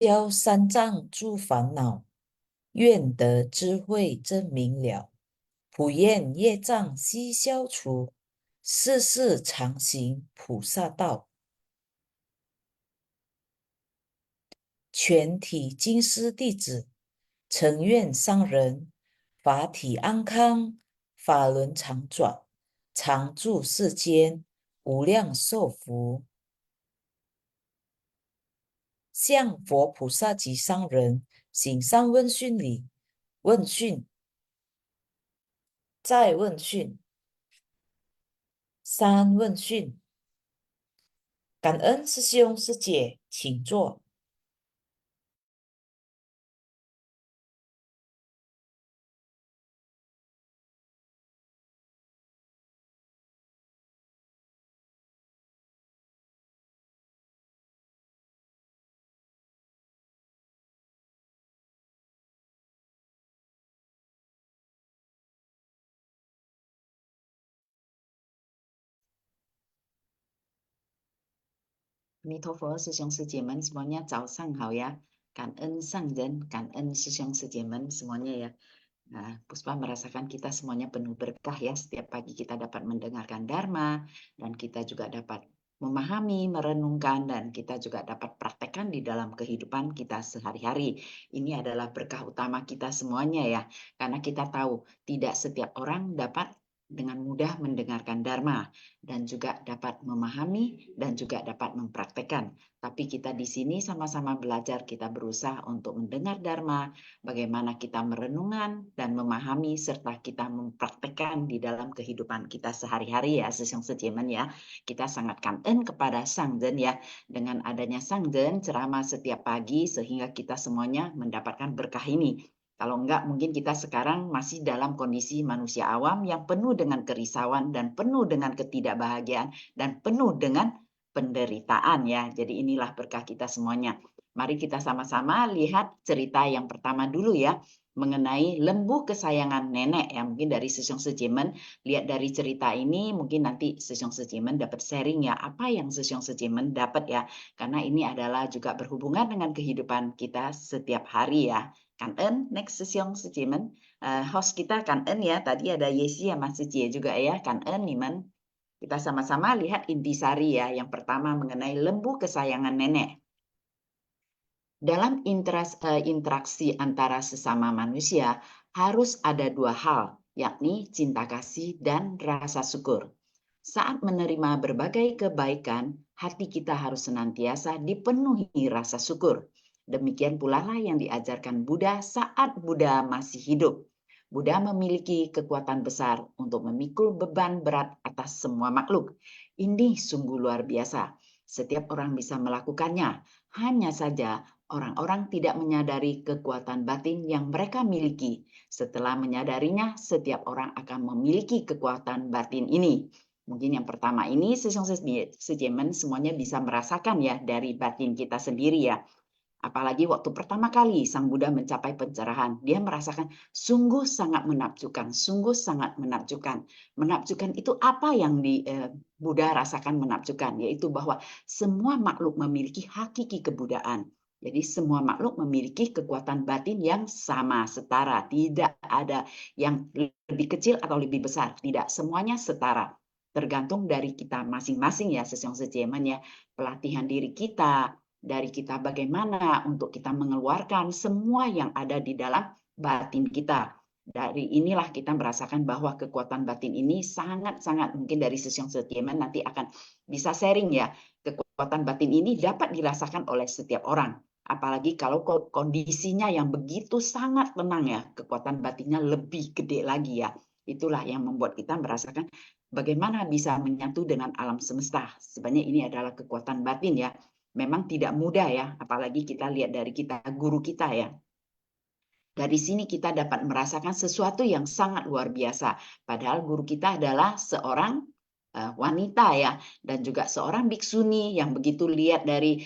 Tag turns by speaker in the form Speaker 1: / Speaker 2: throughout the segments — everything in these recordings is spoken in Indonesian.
Speaker 1: 消三障诸烦恼，愿得智慧真明了。普愿业障悉消除，世世常行菩萨道。全体经师弟子，诚愿上人法体安康，法轮常转，常住世间，无量寿福。向佛菩萨及上人行善问讯礼。问讯，再问讯，三问讯。感恩师兄师姐，请坐。
Speaker 2: 阿弥陀佛，师兄师姐们semuanya早上好ya. 感恩上人，感恩师兄师姐们semuanya ya. Puspa merasakan kita semuanya penuh berkah ya. Setiap pagi kita dapat mendengarkan Dharma dan kita juga dapat memahami, merenungkan, dan kita juga dapat praktekkan di dalam kehidupan kita sehari-hari. Ini adalah berkah utama kita semuanya ya. Karena kita tahu tidak setiap orang dapat dengan mudah mendengarkan Dharma dan juga dapat memahami dan juga dapat mempraktekkan. Tapi kita di sini sama-sama belajar, kita berusaha untuk mendengar Dharma, bagaimana kita merenungan dan memahami serta kita mempraktekkan di dalam kehidupan kita sehari-hari ya, Sesong Sejemen ya. Kita sangat kangen kepada Sangzen ya. Dengan adanya Sangzen ceramah setiap pagi sehingga kita semuanya mendapatkan berkah ini. Kalau enggak, mungkin kita sekarang masih dalam kondisi manusia awam yang penuh dengan kerisauan dan penuh dengan ketidakbahagiaan dan penuh dengan penderitaan ya. Jadi inilah berkah kita semuanya. Mari kita sama-sama lihat cerita yang pertama dulu ya, mengenai lembu kesayangan nenek ya. Mungkin dari Sesong Sejemen, lihat dari cerita ini mungkin nanti Sesong Sejemen dapat sharing ya, apa yang Sesong Sejemen dapat ya. Karena ini adalah juga berhubungan dengan kehidupan kita setiap hari ya. Kangen, next Sesong Sejemen. Host kita Kangen ya, tadi ada Yesi sama Sejie juga ya, Kangen Niman. Kita sama-sama lihat intisari ya, yang pertama mengenai lembu kesayangan nenek. Dalam interaksi antara sesama manusia harus ada dua hal, yakni cinta kasih dan rasa syukur. Saat menerima berbagai kebaikan, hati kita harus senantiasa dipenuhi rasa syukur. Demikian pula lah yang diajarkan Buddha saat Buddha masih hidup. Buddha memiliki kekuatan besar untuk memikul beban berat atas semua makhluk. Ini sungguh luar biasa. Setiap orang bisa melakukannya. Hanya saja orang-orang tidak menyadari kekuatan batin yang mereka miliki. Setelah menyadarinya, setiap orang akan memiliki kekuatan batin ini. Mungkin yang pertama ini Sesong Sejemen semuanya bisa merasakan ya dari batin kita sendiri ya. Apalagi waktu pertama kali Sang Buddha mencapai pencerahan, dia merasakan sungguh sangat menakjubkan, sungguh sangat menakjubkan. Menakjubkan itu apa yang Buddha rasakan menakjubkan, yaitu bahwa semua makhluk memiliki hakiki kebudaan. Jadi semua makhluk memiliki kekuatan batin yang sama, setara. Tidak ada yang lebih kecil atau lebih besar. Tidak, semuanya setara. Tergantung dari kita masing-masing ya, Sesong Sejemen ya. Pelatihan diri kita, dari kita bagaimana untuk kita mengeluarkan semua yang ada di dalam batin kita. Dari inilah kita merasakan bahwa kekuatan batin ini sangat-sangat mungkin dari Sesong Sejemen nanti akan bisa sharing ya. Kekuatan batin ini dapat dirasakan oleh setiap orang. Apalagi kalau kondisinya yang begitu sangat tenang ya, kekuatan batinnya lebih gede lagi ya. Itulah yang membuat kita merasakan bagaimana bisa menyatu dengan alam semesta. Sebenarnya ini adalah kekuatan batin ya. Memang tidak mudah ya, apalagi kita lihat dari kita guru kita ya. Dari sini kita dapat merasakan sesuatu yang sangat luar biasa. Padahal guru kita adalah seorang wanita ya, dan juga seorang biksuni yang begitu lihat dari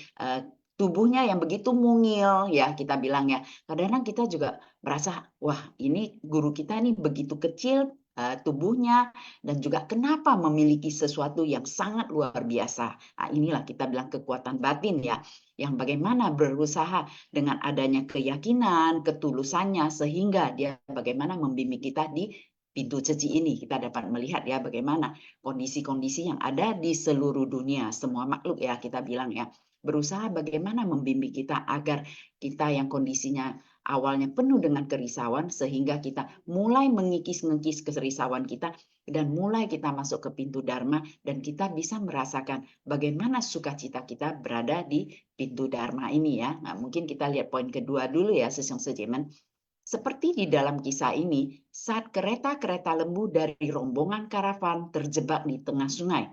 Speaker 2: tubuhnya yang begitu mungil ya, kita bilang ya. Kadang-kadang kita juga merasa, wah ini guru kita ini begitu kecil tubuhnya dan juga kenapa memiliki sesuatu yang sangat luar biasa. Nah, inilah kita bilang kekuatan batin ya. yang bagaimana berusaha dengan adanya keyakinan, ketulusannya, sehingga dia bagaimana membimbing kita di pintu ceci ini. Kita dapat melihat ya bagaimana kondisi-kondisi yang ada di seluruh dunia, semua makhluk ya kita bilang ya, berusaha bagaimana membimbing kita agar kita yang kondisinya awalnya penuh dengan kerisauan, sehingga kita mulai mengikis-ngikis kerisauan kita dan mulai kita masuk ke pintu Dharma, dan kita bisa merasakan bagaimana sukacita kita berada di pintu Dharma ini ya. Nah, mungkin kita lihat poin kedua dulu ya, Sesong Sejemen. Seperti di dalam kisah ini, saat kereta-kereta lembu dari rombongan karavan terjebak di tengah sungai,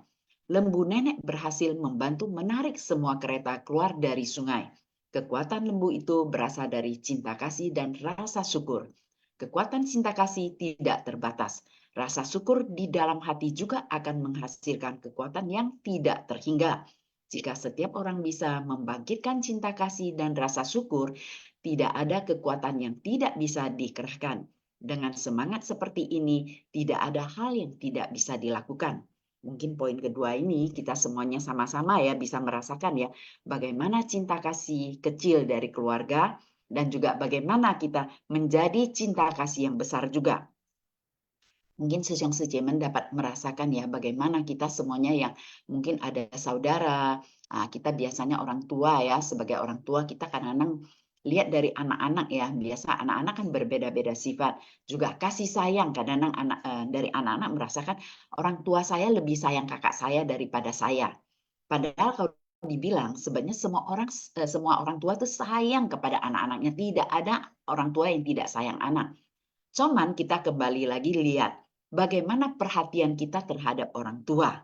Speaker 2: lembu nenek berhasil membantu menarik semua kereta keluar dari sungai. Kekuatan lembu itu berasal dari cinta kasih dan rasa syukur. Kekuatan cinta kasih tidak terbatas. Rasa syukur di dalam hati juga akan menghasilkan kekuatan yang tidak terhingga. Jika setiap orang bisa membangkitkan cinta kasih dan rasa syukur, tidak ada kekuatan yang tidak bisa dikerahkan. Dengan semangat seperti ini, tidak ada hal yang tidak bisa dilakukan. Mungkin poin kedua ini kita semuanya sama-sama ya bisa merasakan ya bagaimana cinta kasih kecil dari keluarga dan juga bagaimana kita menjadi cinta kasih yang besar juga. Mungkin Sejong Sejemen dapat merasakan ya bagaimana kita semuanya yang mungkin ada saudara, kita biasanya orang tua ya, sebagai orang tua kita kadang-kadang lihat dari anak-anak ya, biasa anak-anak kan berbeda-beda sifat, juga kasih sayang kadang-kadang dari anak-anak merasakan orang tua saya lebih sayang kakak saya daripada saya. Padahal kalau dibilang sebenarnya semua orang tua itu sayang kepada anak-anaknya, tidak ada orang tua yang tidak sayang anak. Cuman kita kembali lagi lihat bagaimana perhatian kita terhadap orang tua.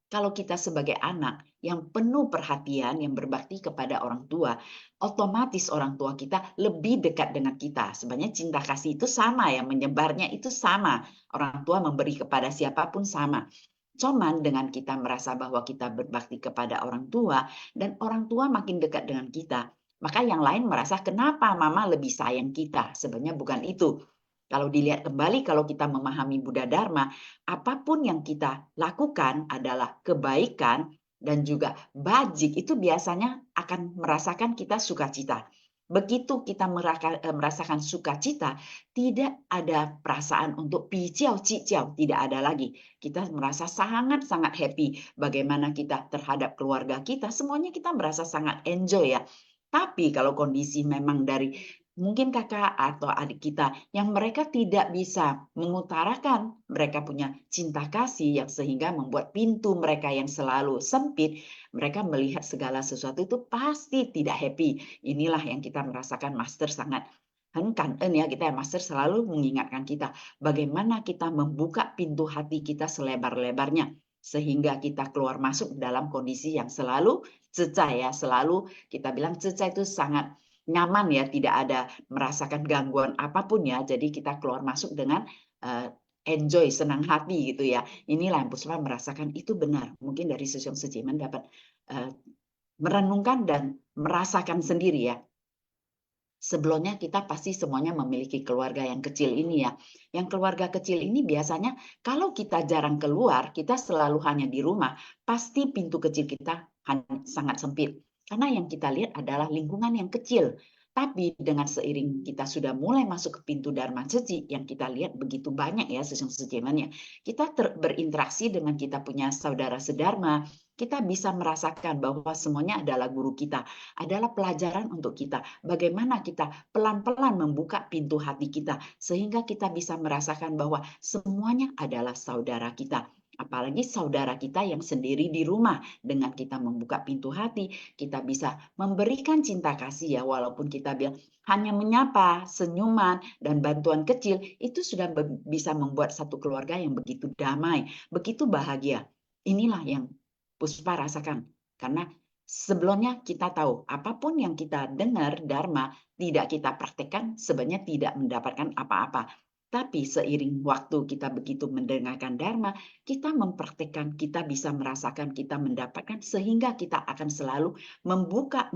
Speaker 2: Kalau kita sebagai anak yang penuh perhatian, yang berbakti kepada orang tua, otomatis orang tua kita lebih dekat dengan kita. Sebenarnya cinta kasih itu sama ya, menyebarnya itu sama. Orang tua memberi kepada siapapun sama. Cuman dengan kita merasa bahwa kita berbakti kepada orang tua dan orang tua makin dekat dengan kita, maka yang lain merasa kenapa mama lebih sayang kita. Sebenarnya bukan itu. Kalau dilihat kembali, kalau kita memahami Buddha Dharma, apapun yang kita lakukan adalah kebaikan dan juga bajik, itu biasanya akan merasakan kita sukacita. Begitu kita merasakan sukacita, tidak ada perasaan untuk pi ciao, ci ciao, tidak ada lagi. Kita merasa sangat-sangat happy. Bagaimana kita terhadap keluarga kita, semuanya kita merasa sangat enjoy ya. Tapi kalau kondisi memang dari mungkin kakak atau adik kita yang mereka tidak bisa mengutarakan mereka punya cinta kasih yang sehingga membuat pintu mereka yang selalu sempit, mereka melihat segala sesuatu itu pasti tidak happy. Inilah yang kita merasakan Master sangat ya, kita Master selalu mengingatkan kita bagaimana kita membuka pintu hati kita selebar-lebarnya sehingga kita keluar masuk dalam kondisi yang selalu ceca ya, selalu kita bilang ceca itu sangat nyaman ya, tidak ada merasakan gangguan apapun ya. Jadi kita keluar masuk dengan enjoy, senang hati gitu ya. Inilah yang Puspa merasakan itu benar. Mungkin dari Sesong Sejemen dapat merenungkan dan merasakan sendiri ya. Sebelumnya kita pasti semuanya memiliki keluarga yang kecil ini ya. Yang keluarga kecil ini biasanya kalau kita jarang keluar, kita selalu hanya di rumah, pasti pintu kecil kita sangat sempit. Karena yang kita lihat adalah lingkungan yang kecil. Tapi dengan seiring kita sudah mulai masuk ke pintu Dharma Ceci, yang kita lihat begitu banyak ya sejemannya. Kita berinteraksi dengan kita punya saudara sedharma, kita bisa merasakan bahwa semuanya adalah guru kita, adalah pelajaran untuk kita. Bagaimana kita pelan-pelan membuka pintu hati kita, sehingga kita bisa merasakan bahwa semuanya adalah saudara kita. Apalagi saudara kita yang sendiri di rumah, dengan kita membuka pintu hati, kita bisa memberikan cinta kasih ya, walaupun kita bilang hanya menyapa, senyuman, dan bantuan kecil, itu sudah bisa membuat satu keluarga yang begitu damai, begitu bahagia. Inilah yang Puspa rasakan, karena sebelumnya kita tahu apapun yang kita dengar Dharma tidak kita praktekkan sebenarnya tidak mendapatkan apa-apa. Tapi seiring waktu kita begitu mendengarkan Dharma, kita mempraktekkan, kita bisa merasakan, kita mendapatkan, sehingga kita akan selalu membuka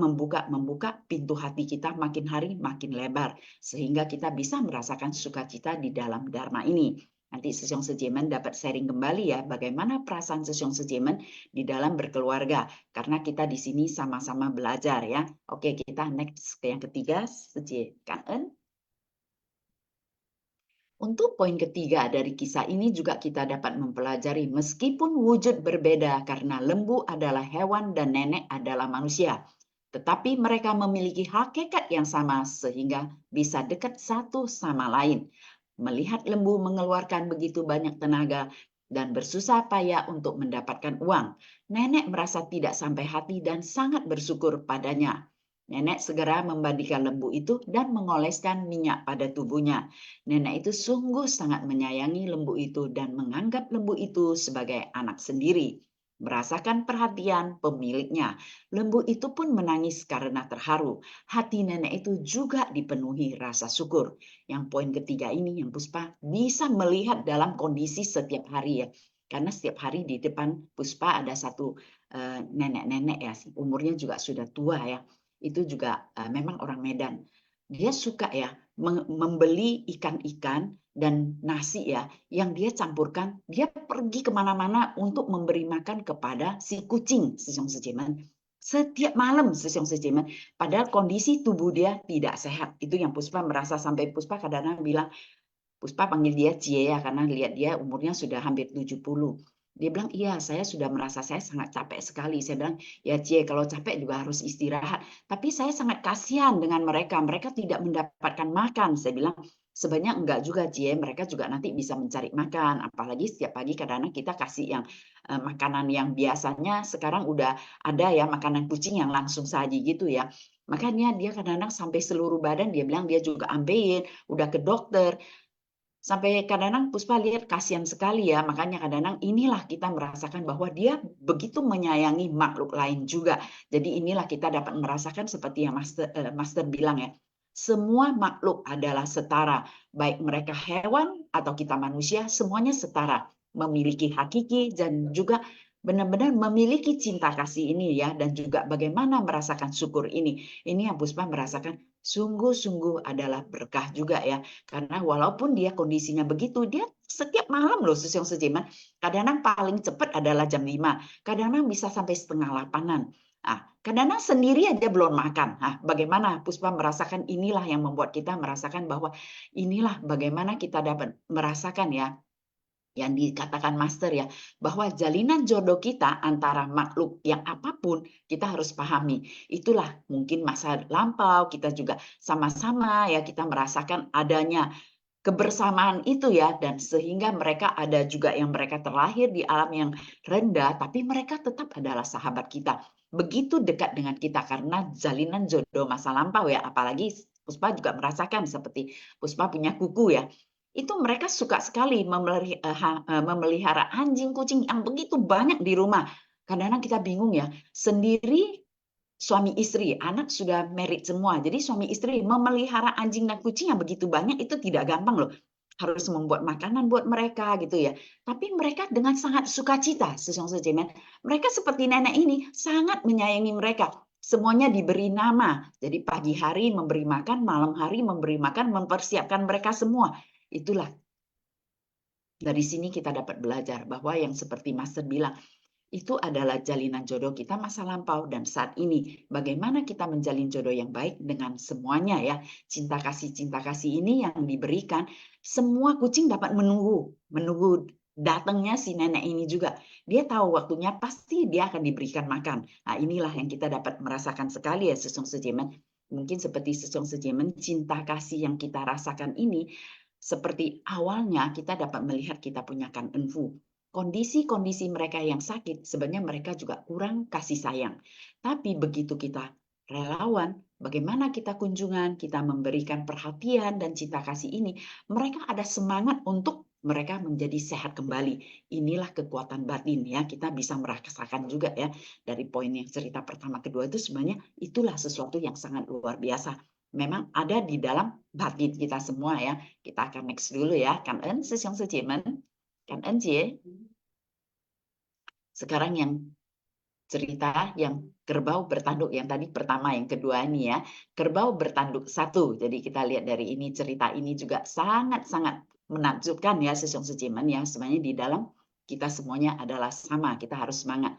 Speaker 2: pintu hati kita makin hari makin lebar. Sehingga kita bisa merasakan sukacita di dalam Dharma ini. Nanti Sesyong Sejemen dapat sharing kembali ya bagaimana perasaan Sesyong Sejemen di dalam berkeluarga. Karena kita di sini sama-sama belajar ya. Oke, kita next ke yang ketiga, Seje Kan. Untuk poin ketiga dari kisah ini juga kita dapat mempelajari meskipun wujud berbeda karena lembu adalah hewan dan nenek adalah manusia. Tetapi mereka memiliki hakikat yang sama sehingga bisa dekat satu sama lain. Melihat lembu mengeluarkan begitu banyak tenaga dan bersusah payah untuk mendapatkan uang, nenek merasa tidak sampai hati dan sangat bersyukur padanya. Nenek segera memandikan lembu itu dan mengoleskan minyak pada tubuhnya. Nenek itu sungguh sangat menyayangi lembu itu dan menganggap lembu itu sebagai anak sendiri. Merasakan perhatian pemiliknya, lembu itu pun menangis karena terharu. Hati nenek itu juga dipenuhi rasa syukur. Yang poin ketiga ini yang Puspa bisa melihat dalam kondisi setiap hari ya. Karena setiap hari di depan Puspa ada satu nenek-nenek ya, umurnya juga sudah tua ya. Itu juga memang orang Medan. Dia suka ya membeli ikan-ikan dan nasi ya, yang dia campurkan, dia pergi kemana-mana untuk memberi makan kepada si kucing Sesyong Sejemen. Setiap malam Sesyong Sejemen, padahal kondisi tubuh dia tidak sehat. Itu yang Puspa merasa sampai Puspa kadang-kadang bilang, Puspa panggil dia Cie ya, karena lihat dia umurnya sudah hampir 70. Dia bilang, iya saya sudah merasa saya sangat capek sekali. Saya bilang, ya Cie kalau capek juga harus istirahat. Tapi saya sangat kasihan dengan mereka. Mereka tidak mendapatkan makan. Saya bilang, sebenarnya enggak juga Cie. Mereka juga nanti bisa mencari makan. Apalagi setiap pagi kadang-kadang kita kasih yang makanan yang biasanya sekarang udah ada ya, makanan kucing yang langsung saji gitu ya. Makanya dia kadang-kadang sampai seluruh badan dia bilang dia juga ambeien, udah ke dokter. Sampai kadang-kadang Puspa lihat kasihan sekali ya, makanya kadang-kadang inilah kita merasakan bahwa dia begitu menyayangi makhluk lain juga. Jadi inilah kita dapat merasakan seperti yang Master bilang ya, semua makhluk adalah setara, baik mereka hewan atau kita manusia, semuanya setara, memiliki hakiki dan juga benar-benar memiliki cinta kasih ini ya, dan juga bagaimana merasakan syukur ini. Ini yang Puspa merasakan sungguh-sungguh adalah berkah juga ya. Karena walaupun dia kondisinya begitu, dia setiap malam loh Sesyong Sejemen. Kadang-kadang paling cepat adalah jam 5. Kadang-kadang bisa sampai setengah 8-an. Nah, kadang-kadang sendiri aja belum makan. Nah, bagaimana Puspa merasakan inilah yang membuat kita merasakan bahwa inilah bagaimana kita dapat merasakan ya yang dikatakan Master ya, bahwa jalinan jodoh kita antara makhluk yang apapun kita harus pahami. Itulah mungkin masa lampau kita juga sama-sama ya kita merasakan adanya kebersamaan itu ya, dan sehingga mereka ada juga yang mereka terlahir di alam yang rendah tapi mereka tetap adalah sahabat kita, begitu dekat dengan kita karena jalinan jodoh masa lampau ya. Apalagi Puspa juga merasakan seperti Puspa punya kuku ya, itu mereka suka sekali memelihara anjing kucing yang begitu banyak di rumah. Kadang-kadang kita bingung ya, sendiri suami istri, anak sudah married semua. Jadi suami istri memelihara anjing dan kucing yang begitu banyak itu tidak gampang loh. Harus membuat makanan buat mereka gitu ya. Tapi mereka dengan sangat sukacita, Sesyong Sejemen. Mereka seperti nenek ini sangat menyayangi mereka. Semuanya diberi nama. Jadi pagi hari memberi makan, malam hari memberi makan, mempersiapkan mereka semua. Itulah dari sini kita dapat belajar bahwa yang seperti Master bilang, itu adalah jalinan jodoh kita masa lampau dan saat ini. Bagaimana kita menjalin jodoh yang baik dengan semuanya ya. Cinta kasih ini yang diberikan, semua kucing dapat menunggu datangnya si nenek ini juga. Dia tahu waktunya pasti dia akan diberikan makan. Nah, inilah yang kita dapat merasakan sekali ya Sesyong Sejemen. Mungkin seperti Sesyong Sejemen, cinta kasih yang kita rasakan ini seperti awalnya kita dapat melihat kita punya Kan Enfu. Kondisi-kondisi mereka yang sakit, sebenarnya mereka juga kurang kasih sayang. Tapi begitu kita relawan, bagaimana kita kunjungan, kita memberikan perhatian dan cinta kasih ini, mereka ada semangat untuk mereka menjadi sehat kembali. Inilah kekuatan batin ya, kita bisa merasakan juga ya, dari poin yang cerita pertama kedua itu sebenarnya itulah sesuatu yang sangat luar biasa. Memang ada di dalam batin kita semua ya. Kita akan next dulu ya. Cảm ơn sư兄sư chị mình. Cảm ơn chị. Sekarang yang cerita yang kerbau bertanduk yang tadi pertama, yang kedua ini ya. Kerbau bertanduk satu. Jadi kita lihat dari ini, cerita ini juga sangat-sangat menakjubkan ya, Sesiong Sejiman ya. Sebenarnya di dalam kita semuanya adalah sama, kita harus semangat.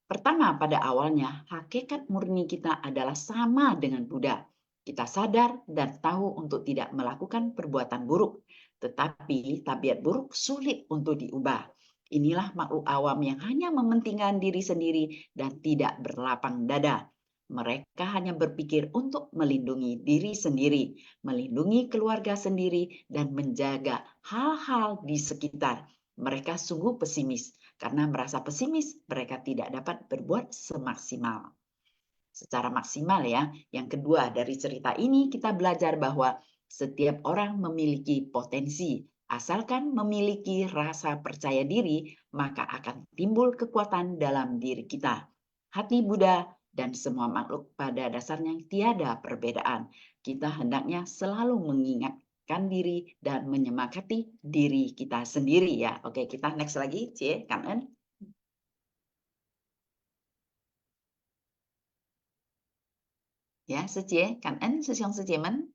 Speaker 2: Pertama, pada awalnya, hakikat murni kita adalah sama dengan Buddha. Kita sadar dan tahu untuk tidak melakukan perbuatan buruk, tetapi tabiat buruk sulit untuk diubah. Inilah makhluk awam yang hanya mementingkan diri sendiri dan tidak berlapang dada. Mereka hanya berpikir untuk melindungi diri sendiri, melindungi keluarga sendiri, dan menjaga hal-hal di sekitar. Mereka sungguh pesimis. Karena merasa pesimis, mereka tidak dapat berbuat semaksimal. Secara maksimal ya. Yang kedua, dari cerita ini kita belajar bahwa setiap orang memiliki potensi. Asalkan memiliki rasa percaya diri, maka akan timbul kekuatan dalam diri kita. Hati Buddha dan semua makhluk pada dasarnya tiada perbedaan. Kita hendaknya selalu mengingatkan diri dan menyemangati diri kita sendiri ya. Oke, kita next lagi, Cie, Kanen. Ya, Cie, Kanen, Sesiong Sejemen.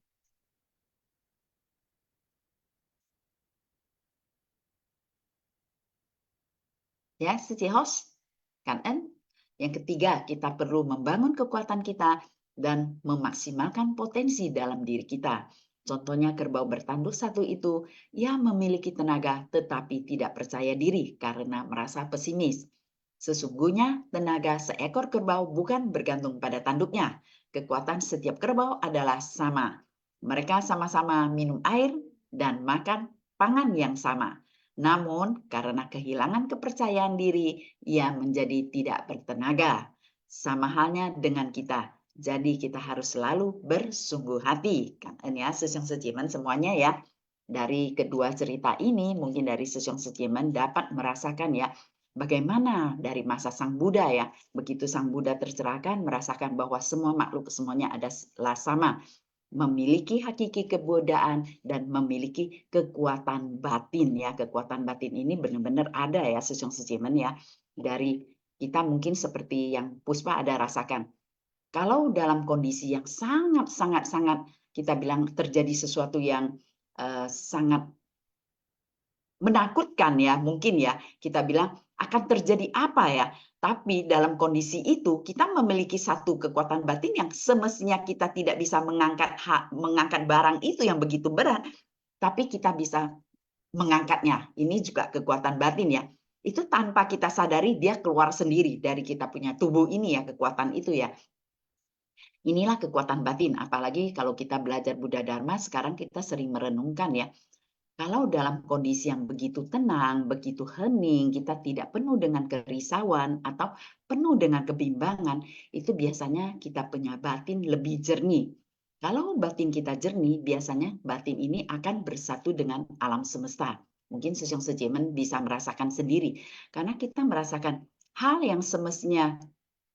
Speaker 2: Ya, Cie host, Kanen. Yang ketiga, kita perlu membangun kekuatan kita dan memaksimalkan potensi dalam diri kita. Contohnya kerbau bertanduk satu itu, ia memiliki tenaga tetapi tidak percaya diri karena merasa pesimis. Sesungguhnya tenaga seekor kerbau bukan bergantung pada tanduknya. Kekuatan setiap kerbau adalah sama. Mereka sama-sama minum air dan makan pangan yang sama. Namun, karena kehilangan kepercayaan diri, ia menjadi tidak bertenaga. Sama halnya dengan kita. Jadi kita harus selalu bersungguh hati. Kan ya, Sesiong Sejiman semuanya ya. Dari kedua cerita ini, mungkin dari Sesiong Sejiman dapat merasakan ya, bagaimana dari masa Sang Buddha ya. Begitu Sang Buddha tercerahkan, merasakan bahwa semua makhluk semuanya adalah sama, memiliki hakiki kebudayaan dan memiliki kekuatan batin ya. Kekuatan batin ini benar-benar ada ya, Sesiong Sejiman ya. Dari kita mungkin seperti yang Puspa ada rasakan. Kalau dalam kondisi yang sangat kita bilang terjadi sesuatu yang sangat menakutkan ya, mungkin ya, kita bilang akan terjadi apa ya. Tapi dalam kondisi itu kita memiliki satu kekuatan batin yang semestinya kita tidak bisa mengangkat barang itu yang begitu berat, tapi kita bisa mengangkatnya. Ini juga kekuatan batin ya. Itu tanpa kita sadari dia keluar sendiri dari kita punya tubuh ini ya, kekuatan itu ya. Inilah kekuatan batin, apalagi kalau kita belajar Buddha Dharma, sekarang kita sering merenungkan ya. Kalau dalam kondisi yang begitu tenang, begitu hening, kita tidak penuh dengan kerisauan atau penuh dengan kebimbangan, itu biasanya kita punya batin lebih jernih. Kalau batin kita jernih, biasanya batin ini akan bersatu dengan alam semesta. Mungkin Sesiong Sejiman bisa merasakan sendiri, karena kita merasakan hal yang semestinya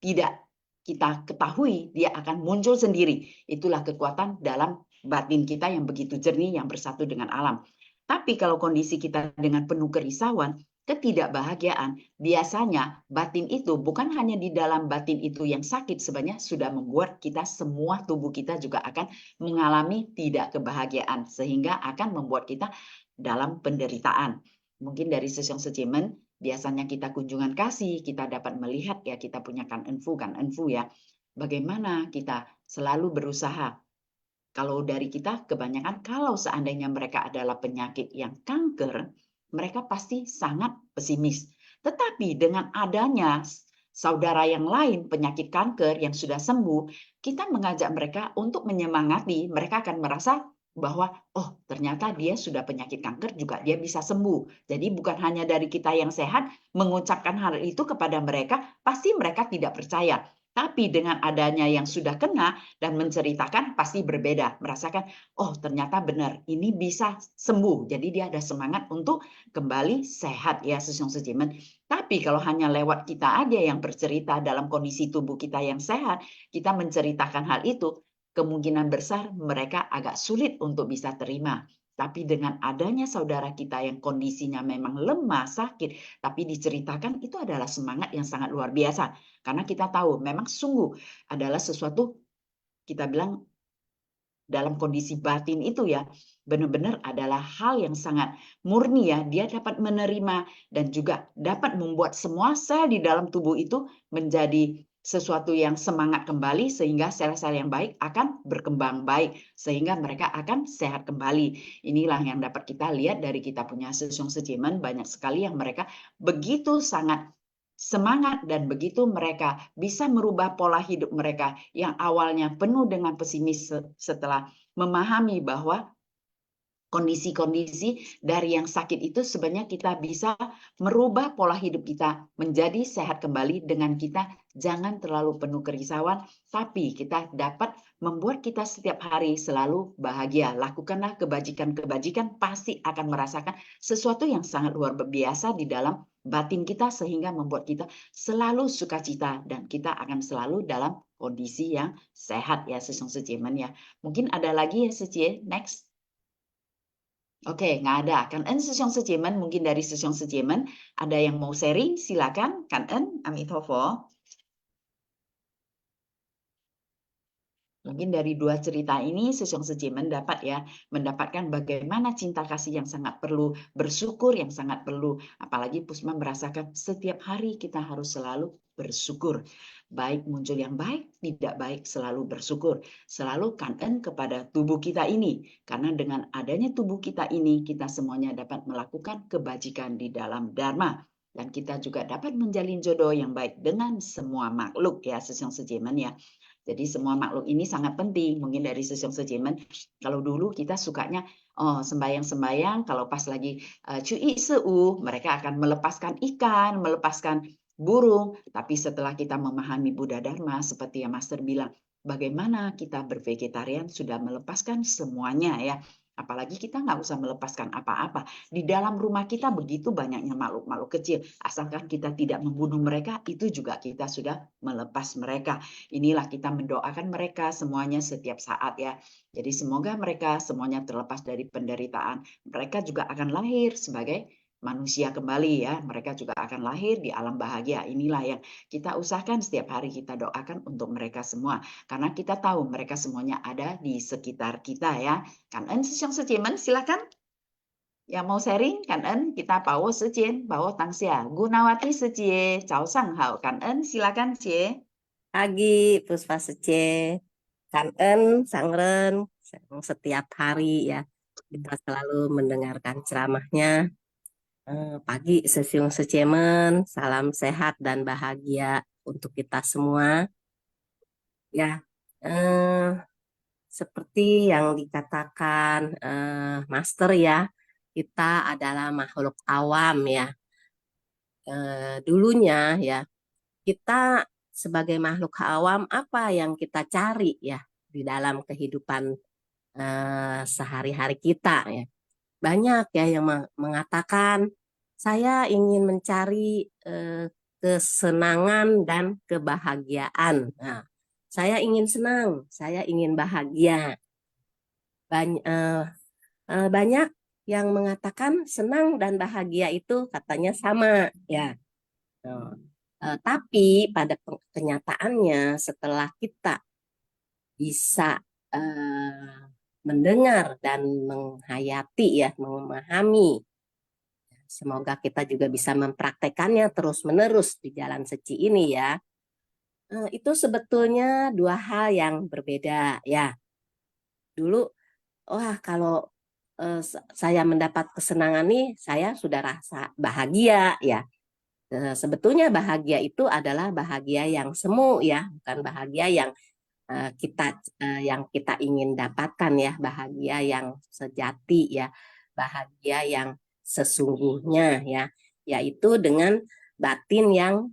Speaker 2: tidak kita ketahui, dia akan muncul sendiri. Itulah kekuatan dalam batin kita yang begitu jernih, yang bersatu dengan alam. Tapi kalau kondisi kita dengan penuh kerisauan, ketidakbahagiaan, biasanya batin itu bukan hanya di dalam batin itu yang sakit, sebenarnya sudah membuat kita semua tubuh kita juga akan mengalami tidak kebahagiaan, sehingga akan membuat kita dalam penderitaan. Mungkin dari Sesiong Sejiman, biasanya kita kunjungan kasih, kita dapat melihat ya, kita punya kan enfu ya, bagaimana kita selalu berusaha. Kalau dari kita kebanyakan, kalau seandainya mereka adalah penyakit yang kanker, mereka pasti sangat pesimis. Tetapi dengan adanya saudara yang lain penyakit kanker yang sudah sembuh, kita mengajak mereka untuk menyemangati, mereka akan merasa bahwa oh ternyata dia sudah penyakit kanker juga dia bisa sembuh. Jadi bukan hanya dari kita yang sehat mengucapkan hal itu kepada mereka, pasti mereka tidak percaya. Tapi dengan adanya yang sudah kena dan menceritakan pasti berbeda. Merasakan, oh ternyata benar, ini bisa sembuh. Jadi dia ada semangat untuk kembali sehat ya, Sesiong Sejiman. Tapi kalau hanya lewat kita aja yang bercerita dalam kondisi tubuh kita yang sehat, kita menceritakan hal itu, kemungkinan besar mereka agak sulit untuk bisa terima. Tapi dengan adanya saudara kita yang kondisinya memang lemah, sakit, tapi diceritakan itu adalah semangat yang sangat luar biasa. Karena kita tahu memang sungguh adalah sesuatu kita bilang dalam kondisi batin itu ya, benar-benar adalah hal yang sangat murni ya. Dia dapat menerima dan juga dapat membuat semua sel di dalam tubuh itu menjadi sesuatu yang semangat kembali sehingga sel-sel yang baik akan berkembang baik sehingga mereka akan sehat kembali. Inilah yang dapat kita lihat dari kita punya Sesong Sejemen, banyak sekali yang mereka begitu sangat semangat dan begitu mereka bisa merubah pola hidup mereka yang awalnya penuh dengan pesimis setelah memahami bahwa kondisi-kondisi dari yang sakit itu sebenarnya kita bisa merubah pola hidup kita menjadi sehat kembali dengan kita jangan terlalu penuh kerisauan, tapi kita dapat membuat kita setiap hari selalu bahagia. Lakukanlah kebajikan-kebajikan, pasti akan merasakan sesuatu yang sangat luar biasa di dalam batin kita sehingga membuat kita selalu sukacita dan kita akan selalu dalam kondisi yang sehat ya Sesong Sejemen ya. Mungkin ada lagi ya Secie, next. Oke, nggak ada. Kan En Sesong Sejemen, mungkin dari Sesong Sejemen, ada yang mau sharing, silakan. Kan En, Amitofo. Mungkin dari dua cerita ini, Sesong Sejemen dapat ya, mendapatkan bagaimana cinta kasih yang sangat perlu, bersyukur yang sangat perlu. Apalagi Pusma merasakan setiap hari kita harus selalu bersyukur. Baik muncul yang baik, tidak baik, selalu bersyukur. Selalu kangen kepada tubuh kita ini. Karena dengan adanya tubuh kita ini, kita semuanya dapat melakukan kebajikan di dalam Dharma. Dan kita juga dapat menjalin jodoh yang baik dengan semua makhluk ya, Sesong Sejemen ya. Jadi semua makhluk ini sangat penting. Mungkin dari Sesong Sejemen, kalau dulu kita sukanya sembayang-sembayang, kalau pas lagi Cui Seu, mereka akan melepaskan ikan, melepaskan burung. Tapi setelah kita memahami Buddha Dharma, seperti yang Master bilang, bagaimana kita bervegetarian sudah melepaskan semuanya ya. Apalagi kita nggak usah melepaskan apa-apa. Di dalam rumah kita begitu banyaknya makhluk-makhluk kecil. Asalkan kita tidak membunuh mereka, itu juga kita sudah melepas mereka. Inilah kita mendoakan mereka semuanya setiap saat ya. Jadi semoga mereka semuanya terlepas dari penderitaan. Mereka juga akan lahir sebagai manusia kembali ya. Mereka juga akan lahir di alam bahagia. Inilah yang kita usahakan setiap hari kita doakan untuk mereka semua. Karena kita tahu mereka semuanya ada di sekitar kita ya. Kan En Sesong Sejemen, silakan. Yang mau sharing, Kan En, kita Pawo Secien, Pawo Tangsia. Gunawati Secie, Cao Sang Hao. Kan En, silakan Cie.
Speaker 3: Pagi, Puspa Sece, Kangen, Sangren, setiap hari ya kita selalu mendengarkan ceramahnya. Pagi, Sesiung Secemen, salam sehat dan bahagia untuk kita semua. Ya, eh, seperti yang dikatakan Master ya, kita adalah makhluk awam ya. Dulunya ya kita sebagai makhluk awam apa yang kita cari ya di dalam kehidupan sehari-hari kita ya. Banyak ya yang mengatakan saya ingin mencari kesenangan dan kebahagiaan. Nah, saya ingin senang, saya ingin bahagia. Banyak yang mengatakan senang dan bahagia itu katanya sama ya. Tapi pada kenyataannya setelah kita bisa mendengar dan menghayati ya, memahami, semoga kita juga bisa mempraktekannya terus-menerus di jalan seci ini ya. Itu sebetulnya dua hal yang berbeda ya. Dulu, wah kalau saya mendapat kesenangan nih, saya sudah rasa bahagia ya. Sebetulnya bahagia itu adalah bahagia yang semu ya, bukan bahagia yang yang kita ingin dapatkan ya, bahagia yang sejati ya, bahagia yang sesungguhnya ya, yaitu dengan batin yang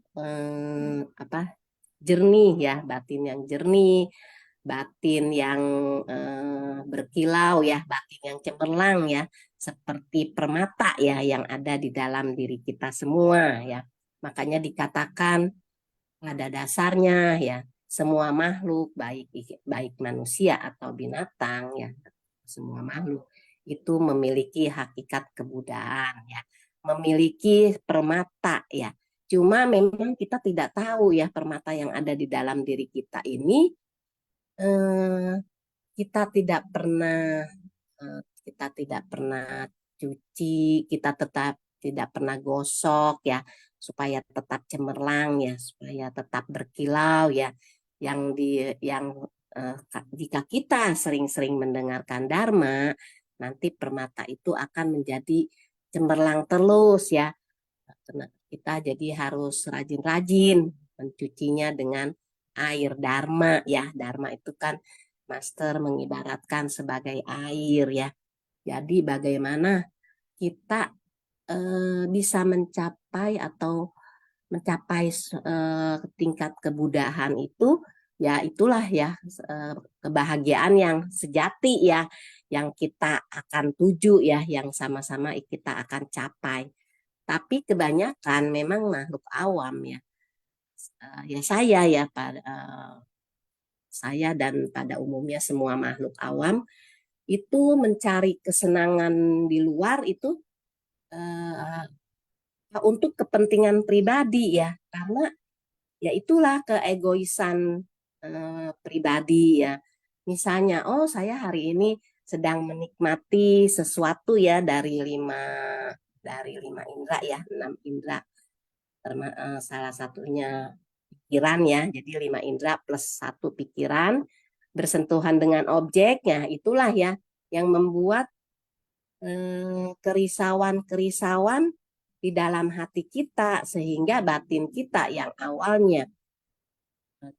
Speaker 3: jernih ya, batin yang jernih, batin yang berkilau ya, batin yang cemerlang ya, seperti permata ya yang ada di dalam diri kita semua ya. Makanya dikatakan pada dasarnya ya semua makhluk baik manusia atau binatang ya, semua makhluk itu memiliki hakikat kebudayaan ya, memiliki permata ya. Cuma memang kita tidak tahu ya permata yang ada di dalam diri kita ini, kita tidak pernah cuci, kita tetap tidak pernah gosok ya, supaya tetap cemerlang ya, supaya tetap berkilau ya. Jika kita sering-sering mendengarkan Dharma, nanti permata itu akan menjadi cemerlang terus ya. Kita jadi harus rajin-rajin mencucinya dengan air Dharma ya. Dharma itu kan Master mengibaratkan sebagai air ya. Jadi bagaimana kita bisa mencapai tingkat kebudayaan itu, ya itulah ya kebahagiaan yang sejati ya, yang kita akan tuju ya, yang sama-sama kita akan capai. Tapi kebanyakan memang makhluk awam ya, ya saya dan pada umumnya semua makhluk awam itu mencari kesenangan di luar itu untuk kepentingan pribadi ya, karena ya itulah keegoisan pribadi ya. Misalnya, oh saya hari ini sedang menikmati sesuatu ya dari lima indera ya, 6 indera, salah satunya pikiran ya. Jadi 5 indera plus 1 pikiran bersentuhan dengan objeknya, itulah ya yang membuat kerisauan-kerisauan di dalam hati kita, sehingga batin kita yang awalnya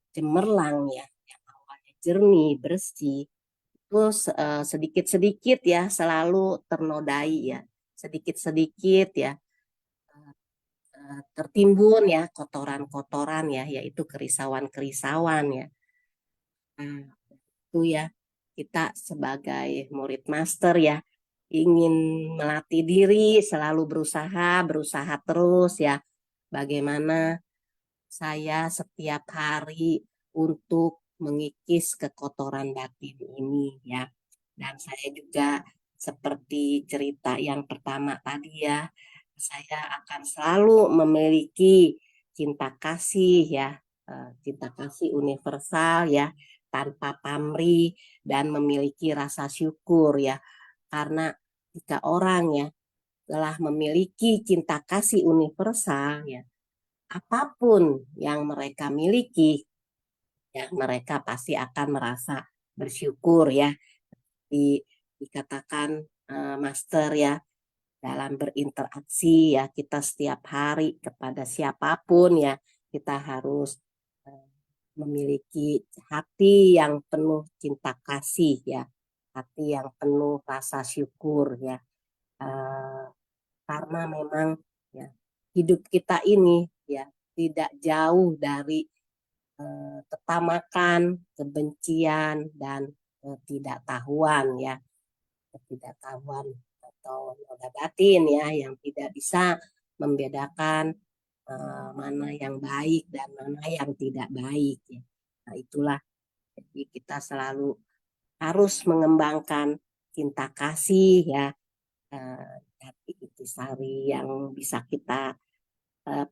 Speaker 3: cemerlang ya, yang awalnya jernih, bersih, terus sedikit-sedikit ya selalu ternodai ya, sedikit-sedikit ya tertimbun ya kotoran-kotoran ya, yaitu kerisauan-kerisauan ya. Nah, itu ya kita sebagai murid master ya ingin melatih diri, selalu berusaha terus ya. Bagaimana saya setiap hari untuk mengikis kekotoran batin ini ya. Dan saya juga seperti cerita yang pertama tadi ya, saya akan selalu memiliki cinta kasih ya, cinta kasih universal ya, tanpa pamrih, dan memiliki rasa syukur ya. Karena jika orang ya telah memiliki cinta kasih universal ya, apapun yang mereka miliki ya, mereka pasti akan merasa bersyukur ya. Dikatakan Master ya, dalam berinteraksi ya, kita setiap hari kepada siapapun ya, kita harus memiliki hati yang penuh cinta kasih ya, hati yang penuh rasa syukur ya, karena memang ya hidup kita ini ya tidak jauh dari ketamakan, kebencian, dan ketidaktahuan ya, ketidaktahuan atau noda batin ya, yang tidak bisa membedakan mana yang baik dan mana yang tidak baik ya. Nah itulah, jadi kita selalu harus mengembangkan cinta kasih ya, dari intisari yang bisa kita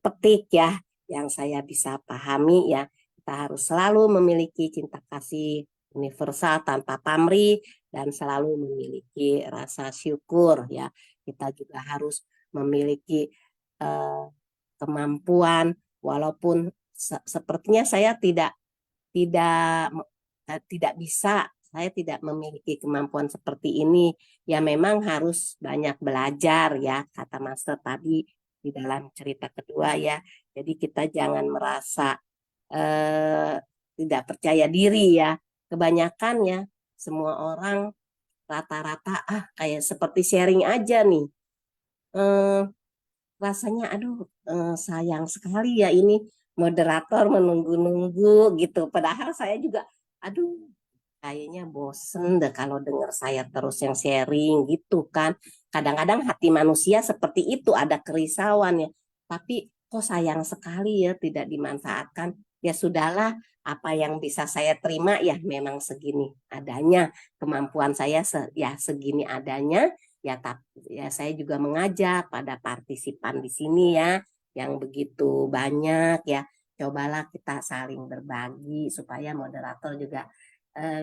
Speaker 3: petik ya, yang saya bisa pahami ya. Kita harus selalu memiliki cinta kasih universal tanpa pamrih dan selalu memiliki rasa syukur ya. Kita juga harus memiliki kemampuan, walaupun sepertinya saya tidak bisa, saya tidak memiliki kemampuan seperti ini ya, memang harus banyak belajar ya, kata Master tadi di dalam cerita kedua ya. Jadi kita jangan merasa tidak percaya diri ya. Kebanyakan ya semua orang rata-rata kayak seperti sharing aja nih, rasanya aduh sayang sekali ya ini moderator menunggu-nunggu gitu. Padahal saya juga aduh kayaknya bosen deh kalau dengar saya terus yang sharing gitu kan. Kadang-kadang hati manusia seperti itu, ada kerisauan ya. Tapi kok sayang sekali ya tidak dimanfaatkan. ya sudahlah, apa yang bisa saya terima ya memang segini adanya, kemampuan saya ya segini adanya, ya ya saya juga mengajak pada partisipan di sini ya yang begitu banyak ya, cobalah kita saling berbagi supaya moderator juga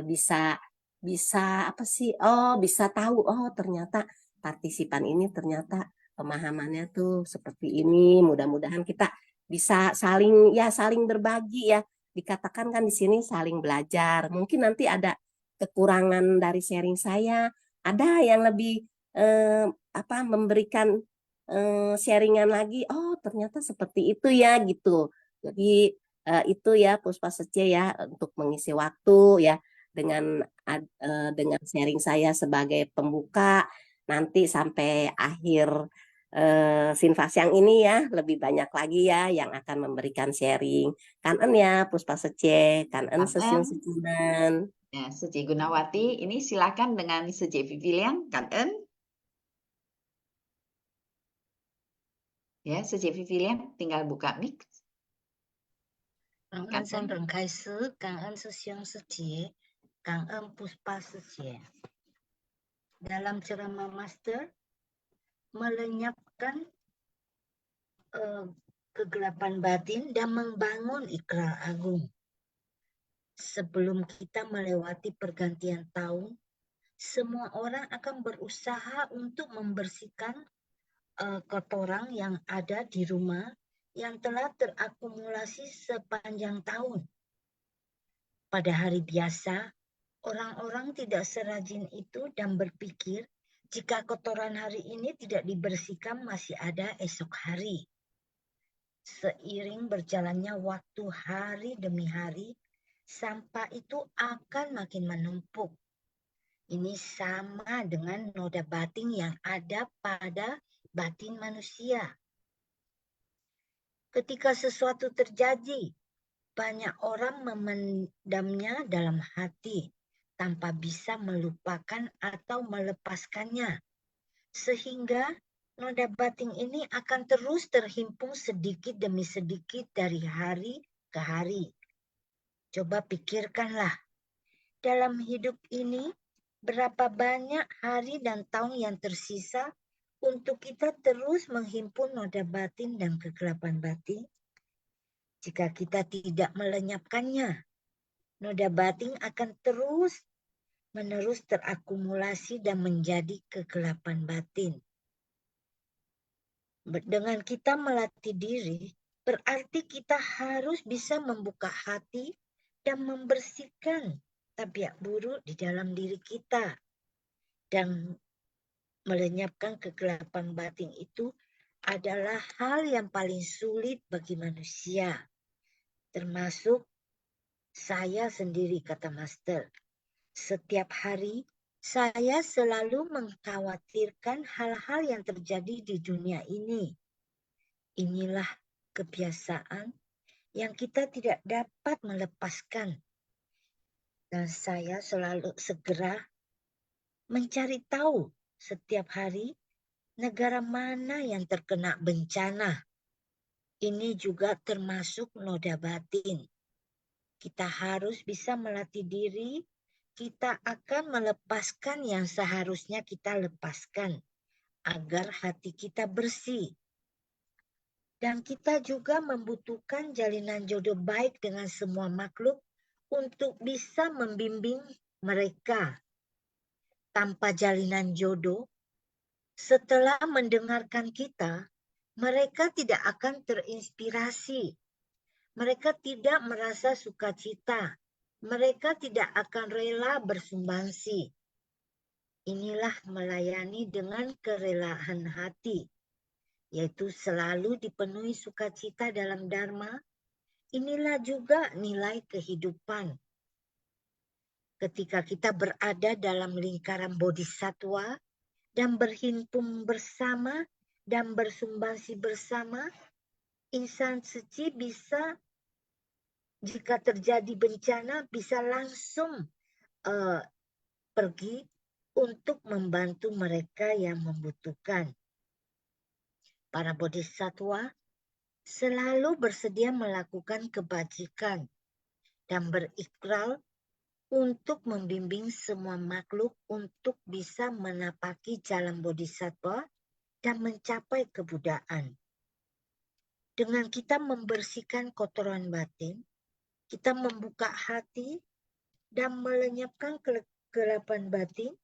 Speaker 3: bisa bisa apa sih, bisa tahu, ternyata partisipan ini ternyata pemahamannya tuh seperti ini. Mudah-mudahan kita bisa saling berbagi ya. Dikatakan kan di sini saling belajar. Mungkin nanti ada kekurangan dari sharing saya, ada yang lebih memberikan sharingan lagi. Oh, ternyata seperti itu ya gitu. Jadi itu ya Puspa Sece ya untuk mengisi waktu ya dengan sharing saya sebagai pembuka, nanti sampai akhir Sinfas yang ini ya lebih banyak lagi ya yang akan memberikan sharing. Kanen ya Puspa Sece, kanen sesiun
Speaker 2: Kan
Speaker 3: sesiunan.
Speaker 2: ya, Sece Gunawati, ini silakan dengan Sece Vivilian, kan ya, Sece Vivilian tinggal buka mic.
Speaker 4: 感恩三本开始，感恩师兄师姐，感恩Puspa Sece. Dalam ceramah Master, melenyapkan kegelapan batin dan membangun ikrar agung. Sebelum kita melewati pergantian tahun, semua orang akan berusaha untuk membersihkan kotoran yang ada di rumah yang telah terakumulasi sepanjang tahun. Pada hari biasa, orang-orang tidak serajin itu dan berpikir jika kotoran hari ini tidak dibersihkan masih ada esok hari. Seiring berjalannya waktu hari demi hari, sampah itu akan makin menumpuk. Ini sama dengan noda batin yang ada pada batin manusia. Ketika sesuatu terjadi, banyak orang memendamnya dalam hati tanpa bisa melupakan atau melepaskannya. Sehingga noda batin ini akan terus terhimpun sedikit demi sedikit dari hari ke hari. Coba pikirkanlah, dalam hidup ini berapa banyak hari dan tahun yang tersisa untuk kita terus menghimpun noda batin dan kegelapan batin? Jika kita tidak melenyapkannya, noda batin akan terus-menerus terakumulasi dan menjadi kegelapan batin. Dengan kita melatih diri, berarti kita harus bisa membuka hati dan membersihkan tabiat buruk di dalam diri kita. Dan melenyapkan kegelapan batin itu adalah hal yang paling sulit bagi manusia. Termasuk saya sendiri, kata Master. Setiap hari saya selalu mengkhawatirkan hal-hal yang terjadi di dunia ini. Inilah kebiasaan yang kita tidak dapat melepaskan. Dan saya selalu segera mencari tahu setiap hari negara mana yang terkena bencana. Ini juga termasuk noda batin. Kita harus bisa melatih diri, kita akan melepaskan yang seharusnya kita lepaskan agar hati kita bersih. Dan kita juga membutuhkan jalinan jodoh baik dengan semua makhluk untuk bisa membimbing mereka. Tanpa jalinan jodoh, setelah mendengarkan kita, mereka tidak akan terinspirasi. Mereka tidak merasa sukacita. Mereka tidak akan rela bersumbangsi. Inilah melayani dengan kerelaan hati, yaitu selalu dipenuhi sukacita dalam dharma. Inilah juga nilai kehidupan. Ketika kita berada dalam lingkaran bodhisattva dan berhimpun bersama dan bersumbangsi bersama, insan suci bisa, jika terjadi bencana, bisa langsung pergi untuk membantu mereka yang membutuhkan. Para bodhisattva selalu bersedia melakukan kebajikan dan berikrar untuk membimbing semua makhluk untuk bisa menapaki jalan bodhisattva dan mencapai kebudaan. Dengan kita membersihkan kotoran batin, kita membuka hati dan melenyapkan kegelapan batin,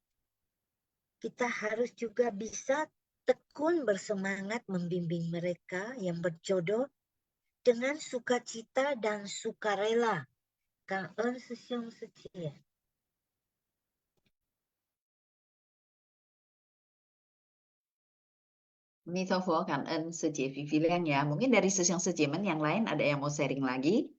Speaker 4: kita harus juga bisa tekun bersemangat membimbing mereka yang berjodoh dengan sukacita dan sukarela. Cảm ơn sư兄sư姐.
Speaker 2: Mitofo, cảm ơn sư chị Phi Phi Lan ya. Mungkin dari sesiong sejemen yang lain ada yang mau sharing lagi?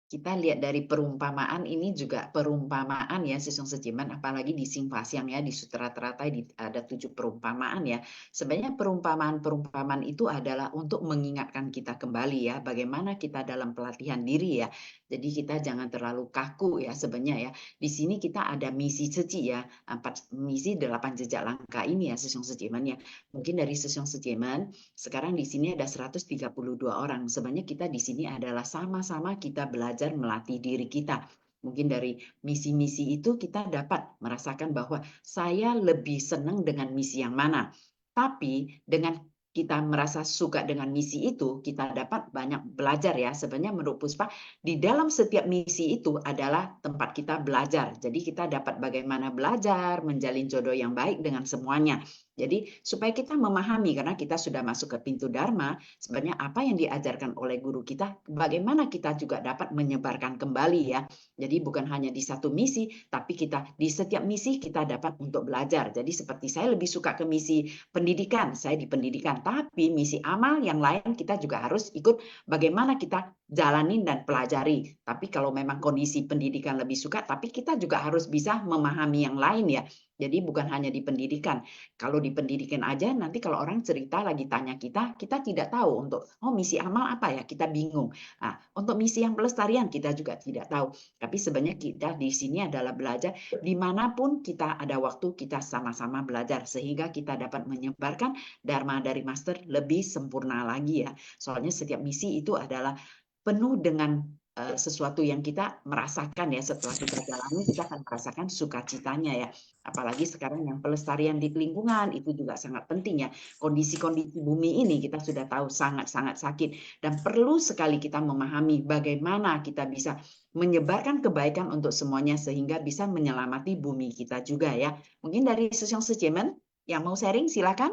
Speaker 2: Kita lihat dari perumpamaan ini juga perumpamaan ya Sesong Sejiman, apalagi di Singpasyang ya, di Sutra Teratai ada 7 perumpamaan ya. Sebenarnya perumpamaan itu adalah untuk mengingatkan kita kembali ya, bagaimana kita dalam pelatihan diri ya. Jadi kita jangan terlalu kaku ya sebenarnya ya. Di sini kita ada misi ceci ya, 4 misi 8 jejak langkah ini ya Sesong Sejiman ya. Mungkin dari Sesong Sejiman sekarang di sini ada 132 orang. Sebenarnya kita di sini adalah sama-sama kita belajar melatih diri kita. Mungkin dari misi-misi itu kita dapat merasakan bahwa saya lebih senang dengan misi yang mana. Tapi dengan kita merasa suka dengan misi itu, kita dapat banyak belajar ya. Sebenarnya menurut Puspa, di dalam setiap misi itu adalah tempat kita belajar. Jadi kita dapat bagaimana belajar, menjalin jodoh yang baik dengan semuanya. Jadi supaya kita memahami, karena kita sudah masuk ke pintu Dharma, sebenarnya apa yang diajarkan oleh guru kita, bagaimana kita juga dapat menyebarkan kembali ya. Jadi bukan hanya di satu misi, tapi kita di setiap misi kita dapat untuk belajar. Jadi seperti saya lebih suka ke misi pendidikan, saya di pendidikan. Tapi misi amal yang lain kita juga harus ikut bagaimana kita jalanin dan pelajari. Tapi kalau memang kondisi pendidikan lebih suka, tapi kita juga harus bisa memahami yang lain ya. Jadi bukan hanya di pendidikan. Kalau di pendidikan aja, nanti kalau orang cerita lagi tanya kita tidak tahu untuk, oh misi amal apa ya, kita bingung. Nah, untuk misi yang pelestarian kita juga tidak tahu. Tapi sebenarnya kita di sini adalah belajar, dimanapun kita ada waktu, kita sama-sama belajar. Sehingga kita dapat menyebarkan Dharma dari Master lebih sempurna lagi ya. Soalnya setiap misi itu adalah penuh dengan sesuatu yang kita merasakan ya, setelah kita jalani kita akan merasakan sukacitanya ya. Apalagi sekarang yang pelestarian di lingkungan itu juga sangat penting ya. Kondisi-kondisi bumi ini kita sudah tahu sangat-sangat sakit dan perlu sekali kita memahami bagaimana kita bisa menyebarkan kebaikan untuk semuanya sehingga bisa menyelamati bumi kita juga ya. Mungkin dari Sesiong Sejemen yang mau sharing silakan.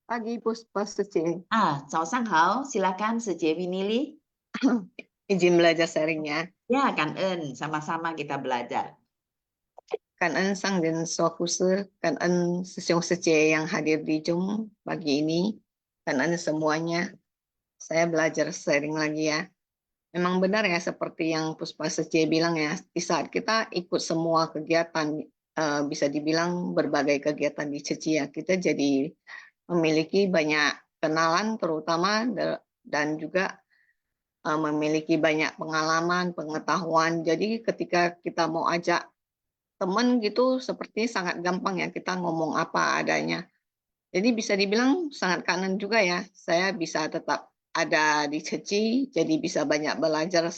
Speaker 5: Pagi Puspa Suci.
Speaker 2: Cao Sang Hao, silakan Seje Winili.
Speaker 5: Izin belajar sharingnya.
Speaker 2: Ya, Kan En, sama-sama kita belajar.
Speaker 5: Kan En Sang dan Swakuse, Kan En Sesiong Sece yang hadir di Zoom pagi ini, Kan En semuanya. Saya belajar sharing lagi ya. Memang benar ya seperti yang Puspa Sece bilang ya, di saat kita ikut semua kegiatan, bisa dibilang berbagai kegiatan di Ceci ya, kita jadi memiliki banyak kenalan terutama dan juga memiliki banyak pengalaman, pengetahuan. Jadi ketika kita mau ajak teman gitu, seperti sangat gampang ya kita ngomong apa adanya. Jadi bisa dibilang sangat kangen juga ya. Saya bisa tetap ada di Ceci, jadi bisa banyak belajar.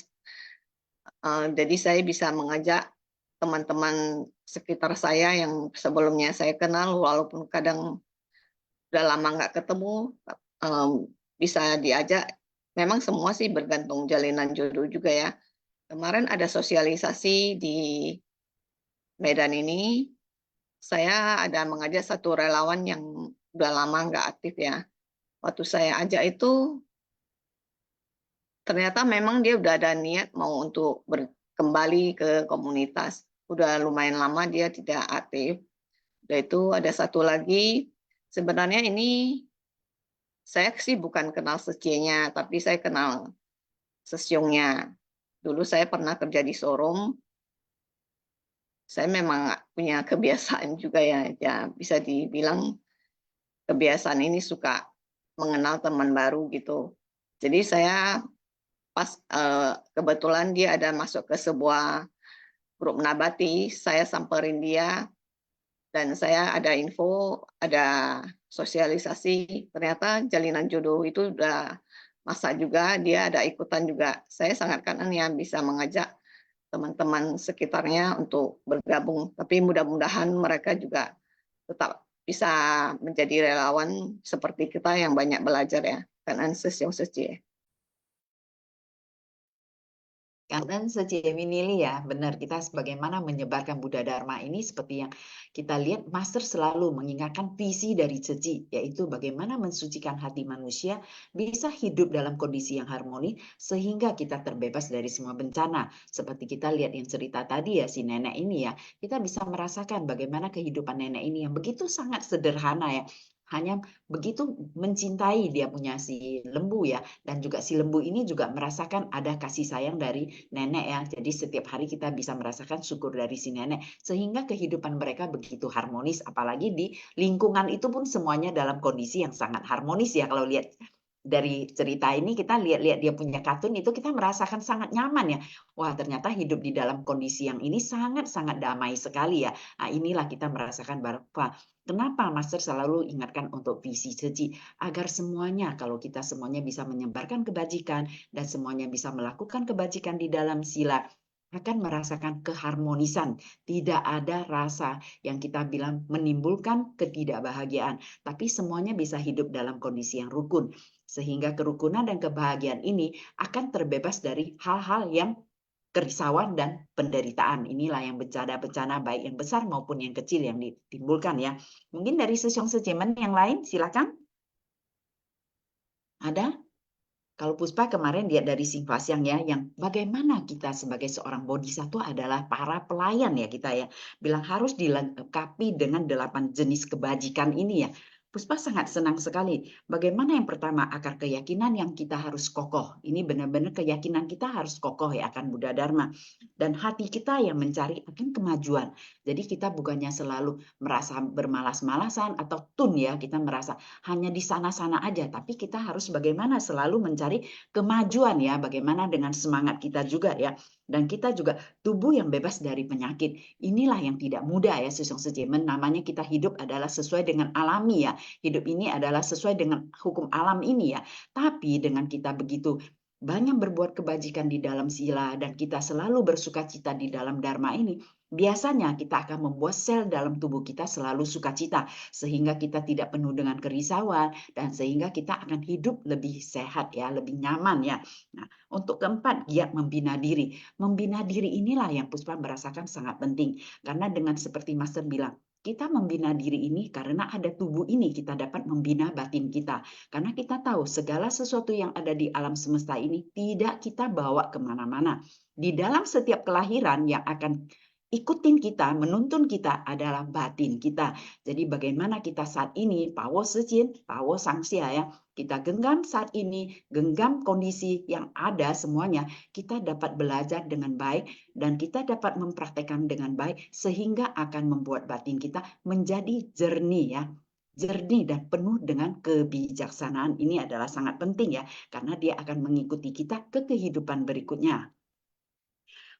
Speaker 5: Jadi saya bisa mengajak teman-teman sekitar saya yang sebelumnya saya kenal, walaupun kadang udah lama nggak ketemu, bisa diajak. Memang semua sih bergantung jalinan jodoh juga ya. Kemarin ada sosialisasi di Medan ini, saya ada mengajak satu relawan yang udah lama nggak aktif ya. Waktu saya ajak itu, ternyata memang dia udah ada niat mau untuk kembali ke komunitas. Udah lumayan lama dia tidak aktif. Udah itu ada satu lagi, sebenarnya ini saya sih bukan kenal Secinya, tapi saya kenal Sesiongnya. Dulu saya pernah kerja di Sorong. Saya memang punya kebiasaan juga ya, bisa dibilang kebiasaan ini suka mengenal teman baru gitu. Jadi saya pas kebetulan dia ada masuk ke sebuah grup nabati, saya samperin dia. Dan saya ada info, ada sosialisasi, ternyata jalinan jodoh itu udah masa juga, dia ada ikutan juga. Saya sangat kangen ya bisa mengajak teman-teman sekitarnya untuk bergabung. Tapi mudah-mudahan mereka juga tetap bisa menjadi relawan seperti kita yang banyak belajar ya. Kangen sesiong seci.
Speaker 2: Kangen Minili ya, benar kita sebagaimana menyebarkan Buddha Dharma ini seperti yang kita lihat Master selalu mengingatkan visi dari Ceci, yaitu bagaimana mensucikan hati manusia bisa hidup dalam kondisi yang harmoni sehingga kita terbebas dari semua bencana. Seperti kita lihat yang cerita tadi ya, si nenek ini ya, kita bisa merasakan bagaimana kehidupan nenek ini yang begitu sangat sederhana ya, hanya begitu mencintai dia punya si lembu ya, dan juga si lembu ini juga merasakan ada kasih sayang dari nenek ya. Jadi setiap hari kita bisa merasakan syukur dari si nenek sehingga kehidupan mereka begitu harmonis, apalagi di lingkungan itu pun semuanya dalam kondisi yang sangat harmonis ya. Kalau lihat dari cerita ini kita lihat dia punya kartun itu kita merasakan sangat nyaman ya. Wah, ternyata hidup di dalam kondisi yang ini sangat-sangat damai sekali ya. Nah, inilah kita merasakan bahwa kenapa Master selalu ingatkan untuk visi Ceci agar semuanya, kalau kita semuanya bisa menyebarkan kebajikan dan semuanya bisa melakukan kebajikan di dalam sila, akan merasakan keharmonisan. Tidak ada rasa yang kita bilang menimbulkan ketidakbahagiaan, tapi semuanya bisa hidup dalam kondisi yang rukun. Sehingga kerukunan dan kebahagiaan ini akan terbebas dari hal-hal yang kerisauan dan penderitaan. Inilah yang bencana-bencana baik yang besar maupun yang kecil yang ditimbulkan ya. Mungkin dari Sesyong Sejemen yang lain, silakan. Ada? Kalau Puspa kemarin lihat dari Sing Fasyang ya, yang bagaimana kita sebagai seorang bodhisattva adalah para pelayan ya kita ya. Bilang harus dilengkapi dengan 8 jenis kebajikan ini ya. Puspa sangat senang sekali. Bagaimana yang pertama, akar keyakinan yang kita harus kokoh. Ini benar-benar keyakinan kita harus kokoh ya akan Buddha Dharma. Dan hati kita yang mencari akan kemajuan. Jadi kita bukannya selalu merasa bermalas-malasan atau tun ya, kita merasa hanya di sana-sana aja. Tapi kita harus bagaimana selalu mencari kemajuan ya, bagaimana dengan semangat kita juga ya. Dan kita juga tubuh yang bebas dari penyakit. Inilah yang tidak mudah ya Sesyong Sejemen. Namanya kita hidup adalah sesuai dengan alami ya. Hidup ini adalah sesuai dengan hukum alam ini ya. Tapi dengan kita begitu banyak berbuat kebajikan di dalam sila dan kita selalu bersukacita di dalam dharma ini, biasanya kita akan membuat sel dalam tubuh kita selalu sukacita sehingga kita tidak penuh dengan kerisauan dan sehingga kita akan hidup lebih sehat ya, lebih nyaman ya. Nah, untuk keempat, giat membina diri. Membina diri inilah yang Puspa merasakan sangat penting karena dengan seperti Master bilang, kita membina diri ini karena ada tubuh ini kita dapat membina batin kita. Karena kita tahu segala sesuatu yang ada di alam semesta ini tidak kita bawa kemana-mana. Di dalam setiap kelahiran yang akan ikutin kita, menuntun kita adalah batin kita. Jadi bagaimana kita saat ini, Pawo Secin, Pawo Sangsia ya, kita genggam saat ini, genggam kondisi yang ada semuanya, kita dapat belajar dengan baik dan kita dapat mempraktekkan dengan baik sehingga akan membuat batin kita menjadi jernih ya. Jernih dan penuh dengan kebijaksanaan. Ini adalah sangat penting ya, karena dia akan mengikuti kita ke kehidupan berikutnya.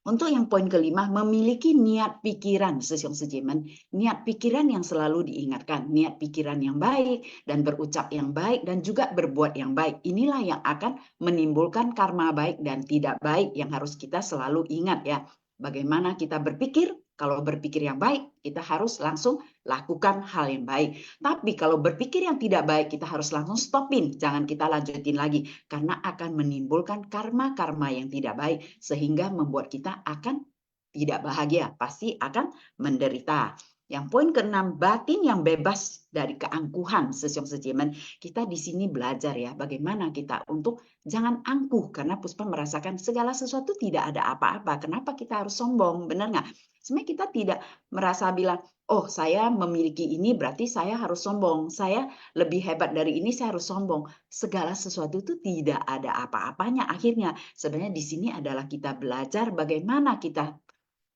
Speaker 2: Untuk yang poin kelima, memiliki niat pikiran Sesyong Sejemen, niat pikiran yang selalu diingatkan, niat pikiran yang baik dan berucap yang baik dan juga berbuat yang baik. Inilah yang akan menimbulkan karma baik dan tidak baik yang harus kita selalu ingat ya. Bagaimana kita berpikir, kalau berpikir yang baik, kita harus langsung lakukan hal yang baik. Tapi kalau berpikir yang tidak baik, kita harus langsung stopin. Jangan kita lanjutin lagi. Karena akan menimbulkan karma-karma yang tidak baik. Sehingga membuat kita akan tidak bahagia. Pasti akan menderita. Yang poin keenam, batin yang bebas dari keangkuhan Sesyong Sejemen. Kita di sini belajar ya, bagaimana kita untuk jangan angkuh. Karena Puspa merasakan segala sesuatu tidak ada apa-apa. Kenapa kita harus sombong? Benar nggak? Sebenarnya kita tidak merasa bilang, oh saya memiliki ini berarti saya harus sombong. Saya lebih hebat dari ini, saya harus sombong. Segala sesuatu itu tidak ada apa-apanya akhirnya. Sebenarnya di sini adalah kita belajar bagaimana kita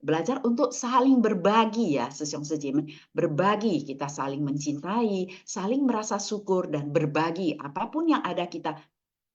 Speaker 2: belajar untuk saling berbagi ya, Sesyong Sejemen. Berbagi, kita saling mencintai, saling merasa syukur dan berbagi. Apapun yang ada kita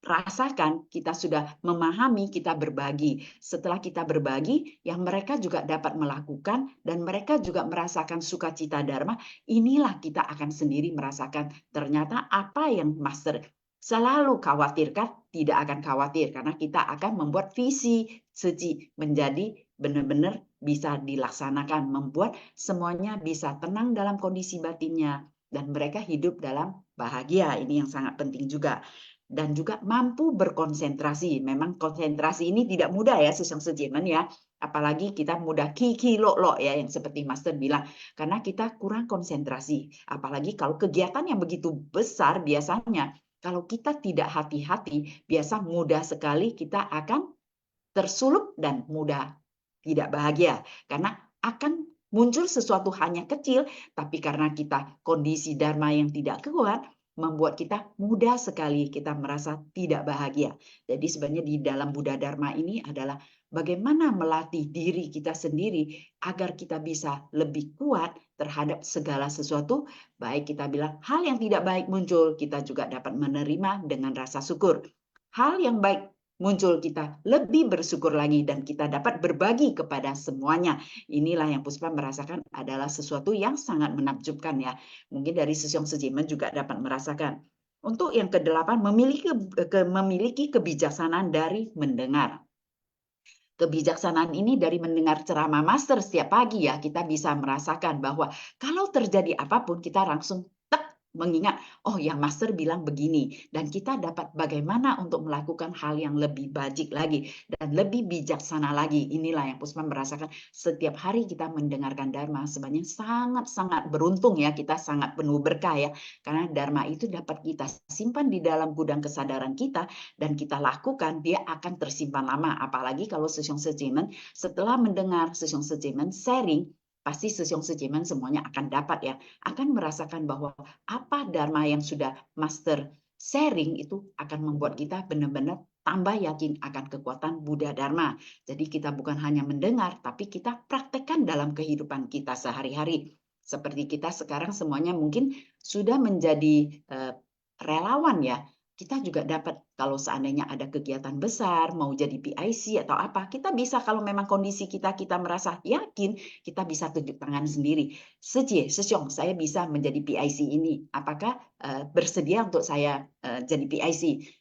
Speaker 2: rasakan, kita sudah memahami, kita berbagi. Setelah kita berbagi, yang mereka juga dapat melakukan dan mereka juga merasakan sukacita Dharma, inilah kita akan sendiri merasakan ternyata apa yang Master selalu khawatirkan tidak akan khawatir karena kita akan membuat visi Seci menjadi benar-benar bisa dilaksanakan, membuat semuanya bisa tenang dalam kondisi batinnya dan mereka hidup dalam bahagia. Ini yang sangat penting juga. Dan juga mampu berkonsentrasi. Memang konsentrasi ini tidak mudah ya, Sesong Sejemen ya. Apalagi kita mudah ki lo ya, yang seperti Master bilang. Karena kita kurang konsentrasi. Apalagi kalau kegiatan yang begitu besar biasanya, kalau kita tidak hati-hati, biasa mudah sekali kita akan tersulut dan mudah tidak bahagia. Karena akan muncul sesuatu hanya kecil, tapi karena kita kondisi Dharma yang tidak kuat, membuat kita mudah sekali kita merasa tidak bahagia. Jadi sebenarnya di dalam Buddha Dharma ini adalah bagaimana melatih diri kita sendiri agar kita bisa lebih kuat terhadap segala sesuatu. Baik kita bilang hal yang tidak baik muncul, kita juga dapat menerima dengan rasa syukur. Hal yang baik muncul, kita lebih bersyukur lagi dan kita dapat berbagi kepada semuanya. Inilah yang Puspa merasakan adalah sesuatu yang sangat menakjubkan ya. Mungkin dari Sesong Sejemen juga dapat merasakan. Untuk yang ke-8, memiliki kebijaksanaan dari mendengar. Kebijaksanaan ini dari mendengar ceramah Master setiap pagi ya, kita bisa merasakan bahwa kalau terjadi apapun kita langsung mengingat, oh yang Master bilang begini, dan kita dapat bagaimana untuk melakukan hal yang lebih bajik lagi dan lebih bijaksana lagi. Inilah yang Puspa merasakan setiap hari kita mendengarkan Dharma. Sebenarnya sangat-sangat beruntung ya, kita sangat penuh berkah ya, karena Dharma itu dapat kita simpan di dalam gudang kesadaran kita dan kita lakukan, dia akan tersimpan lama. Apalagi kalau Sesong Sejemen setelah mendengar Sesong Sejemen sharing, pasti Sesong Sejemen semuanya akan dapat ya, akan merasakan bahwa apa Dharma yang sudah Master sharing itu akan membuat kita benar-benar tambah yakin akan kekuatan Buddha Dharma. Jadi kita bukan hanya mendengar, tapi kita praktekkan dalam kehidupan kita sehari-hari. Seperti kita sekarang semuanya mungkin sudah menjadi relawan ya. Kita juga dapat kalau seandainya ada kegiatan besar, mau jadi PIC atau apa, kita bisa kalau memang kondisi kita merasa yakin, kita bisa tunjuk tangan sendiri. Sesong, saya bisa menjadi PIC ini. Apakah bersedia untuk saya jadi PIC?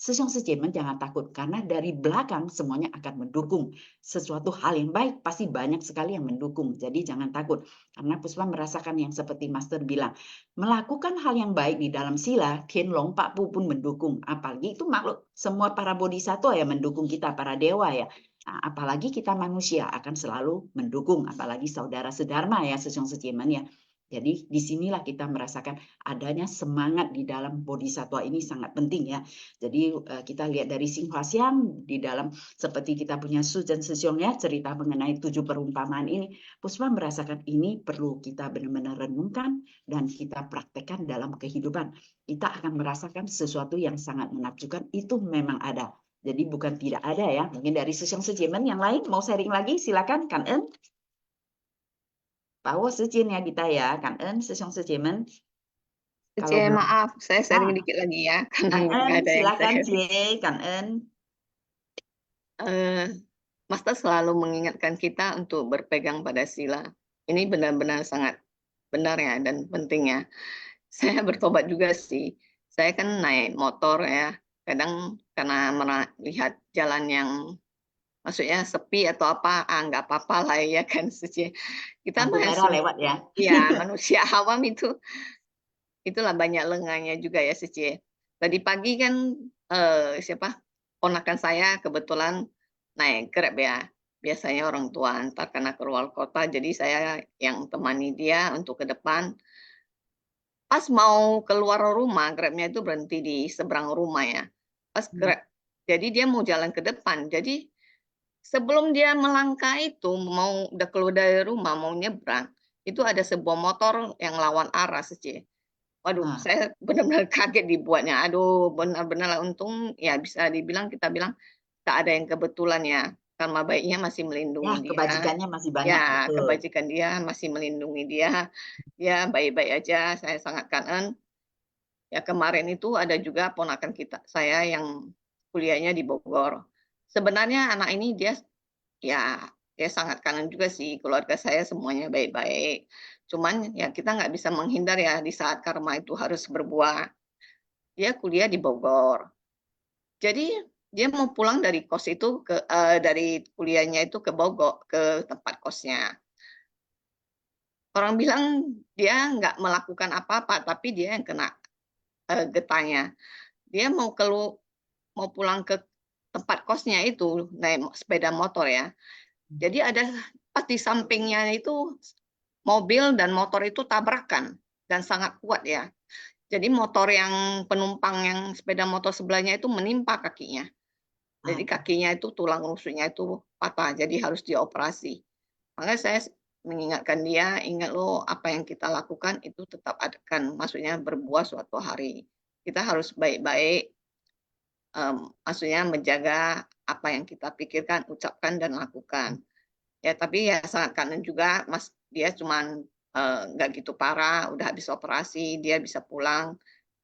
Speaker 2: Sesong Sejemen jangan takut, karena dari belakang semuanya akan mendukung. Sesuatu hal yang baik pasti banyak sekali yang mendukung. Jadi jangan takut. Karena Puspa merasakan yang seperti Master bilang, melakukan hal yang baik di dalam sila, Tianlong Pak Pu pun mendukung. Apalagi itu makhluk, semua para bodhisattva ya mendukung kita, para dewa ya. Nah, apalagi kita manusia akan selalu mendukung. Apalagi saudara sedharma ya, Sesong Sejemen ya. Jadi disinilah kita merasakan adanya semangat di dalam bodhisattva ini sangat penting ya. Jadi kita lihat dari Xinhua Xiang di dalam seperti kita punya Suzhen Sesong ya, cerita mengenai 7 perumpamaan ini. Puspa merasakan ini perlu kita benar-benar renungkan dan kita praktekkan dalam kehidupan. Kita akan merasakan sesuatu yang sangat menakjubkan, itu memang ada. Jadi bukan tidak ada ya. Mungkin dari Sesong Sejemen yang lain mau sharing lagi, silakan Kan En. Bahwa Sejin ya kita ya, Kan En, Sesong Sejemen.
Speaker 5: Cie, maaf, saya sharing dikit lagi ya, karena nggak ada yang
Speaker 2: silakan
Speaker 5: saya.
Speaker 2: Cie, Kan En.
Speaker 5: Master selalu mengingatkan kita untuk berpegang pada sila. Ini benar-benar sangat benar ya dan penting ya. Saya bertobat juga sih. Saya kan naik motor ya, kadang karena melihat jalan yang maksudnya sepi atau apa, nggak apa-apa lah ya kan. Kita
Speaker 2: Lampu merah lewat ya.
Speaker 5: Ya, manusia awam itulah banyak lengahnya juga ya Sece. Tadi pagi kan ponakan saya kebetulan naik Grab ya. Biasanya orang tua antar karena keluar kota, jadi saya yang temani dia untuk ke depan. Pas mau keluar rumah, Grabnya itu berhenti di seberang rumah ya. Pas Grab, jadi dia mau jalan ke depan. Jadi sebelum dia melangkah itu, mau udah keluar dari rumah, mau nyebrang, itu ada sebuah motor yang lawan arah Sece. Waduh, saya benar-benar kaget dibuatnya. Aduh, benar-benar untung ya bisa dibilang kita bilang tak ada yang kebetulan ya. Karma baiknya masih melindungi dia.
Speaker 2: Kebajikannya masih banyak.
Speaker 5: Ya,
Speaker 2: betul.
Speaker 5: kebajikan dia masih melindungi dia. Ya, baik-baik aja. Saya sangat kangen. Ya kemarin itu ada juga ponakan saya yang kuliahnya di Bogor. Sebenarnya anak ini dia sangat kangen juga sih, keluarga saya semuanya baik-baik. Cuman ya kita nggak bisa menghindar ya di saat karma itu harus berbuah. Dia kuliah di Bogor. Jadi dia mau pulang dari kos itu dari kuliahnya itu ke Bogor, ke tempat kosnya. Orang bilang dia nggak melakukan apa-apa, tapi dia yang kena getahnya. Dia mau pulang ke tempat kosnya itu naik sepeda motor ya. Jadi ada pas di sampingnya itu mobil dan motor itu tabrakan dan sangat kuat ya. Jadi motor yang penumpang yang sepeda motor sebelahnya itu menimpa kakinya. Jadi kakinya itu tulang rusuknya itu patah, jadi harus dioperasi. Makanya saya mengingatkan dia, ingat loh apa yang kita lakukan itu tetap akan maksudnya berbuah suatu hari. Kita harus baik-baik, maksudnya menjaga apa yang kita pikirkan, ucapkan dan lakukan. Ya tapi ya sangat kangen juga Mas, dia cuman nggak gitu parah, udah habis operasi, dia bisa pulang.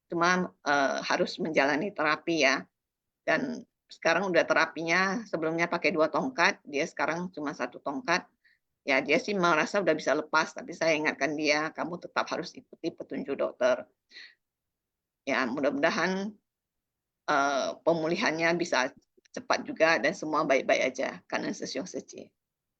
Speaker 5: Cuma harus menjalani terapi ya. Dan sekarang udah terapinya sebelumnya pakai 2 tongkat, dia sekarang cuma 1 tongkat. Ya dia sih merasa udah bisa lepas, tapi saya ingatkan dia, kamu tetap harus ikuti petunjuk dokter. Ya mudah-mudahan pemulihannya bisa cepat juga dan semua baik-baik aja. Karena sesyong seci.